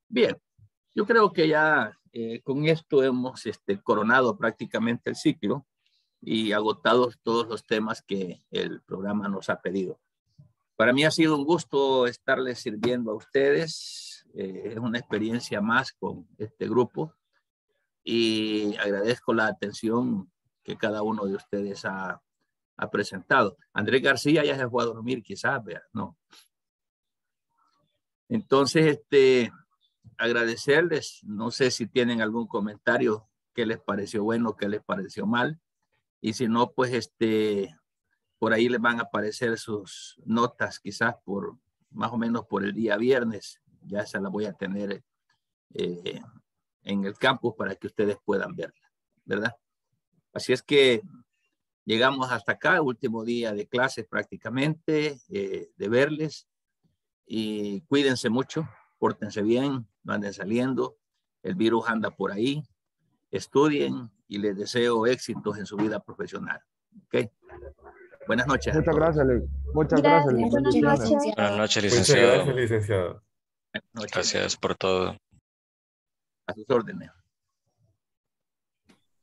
Bien, yo creo que ya con esto hemos coronado prácticamente el ciclo y agotado todos los temas que el programa nos ha pedido. Para mí ha sido un gusto estarles sirviendo a ustedes. Es una experiencia más con este grupo y agradezco la atención que cada uno de ustedes ha presentado. Andrés García ya se fue a dormir, quizás, vea, no. Entonces, agradecerles, no sé si tienen algún comentario, qué les pareció bueno, qué les pareció mal, y si no, pues por ahí les van a aparecer sus notas, quizás por más o menos por el día viernes, ya se las voy a tener en el campus para que ustedes puedan verla, ¿verdad? Así es que llegamos hasta acá, último día de clases prácticamente, de verles, y cuídense mucho, pórtense bien, no anden saliendo, el virus anda por ahí, estudien y les deseo éxitos en su vida profesional. ¿Ok? Buenas noches. Muchas gracias, Luis. Muchas gracias, Luis. Buenas noches. Buenas noches, Muchas licenciado. gracias, licenciado. Buenas noches. Gracias por todo. A sus órdenes.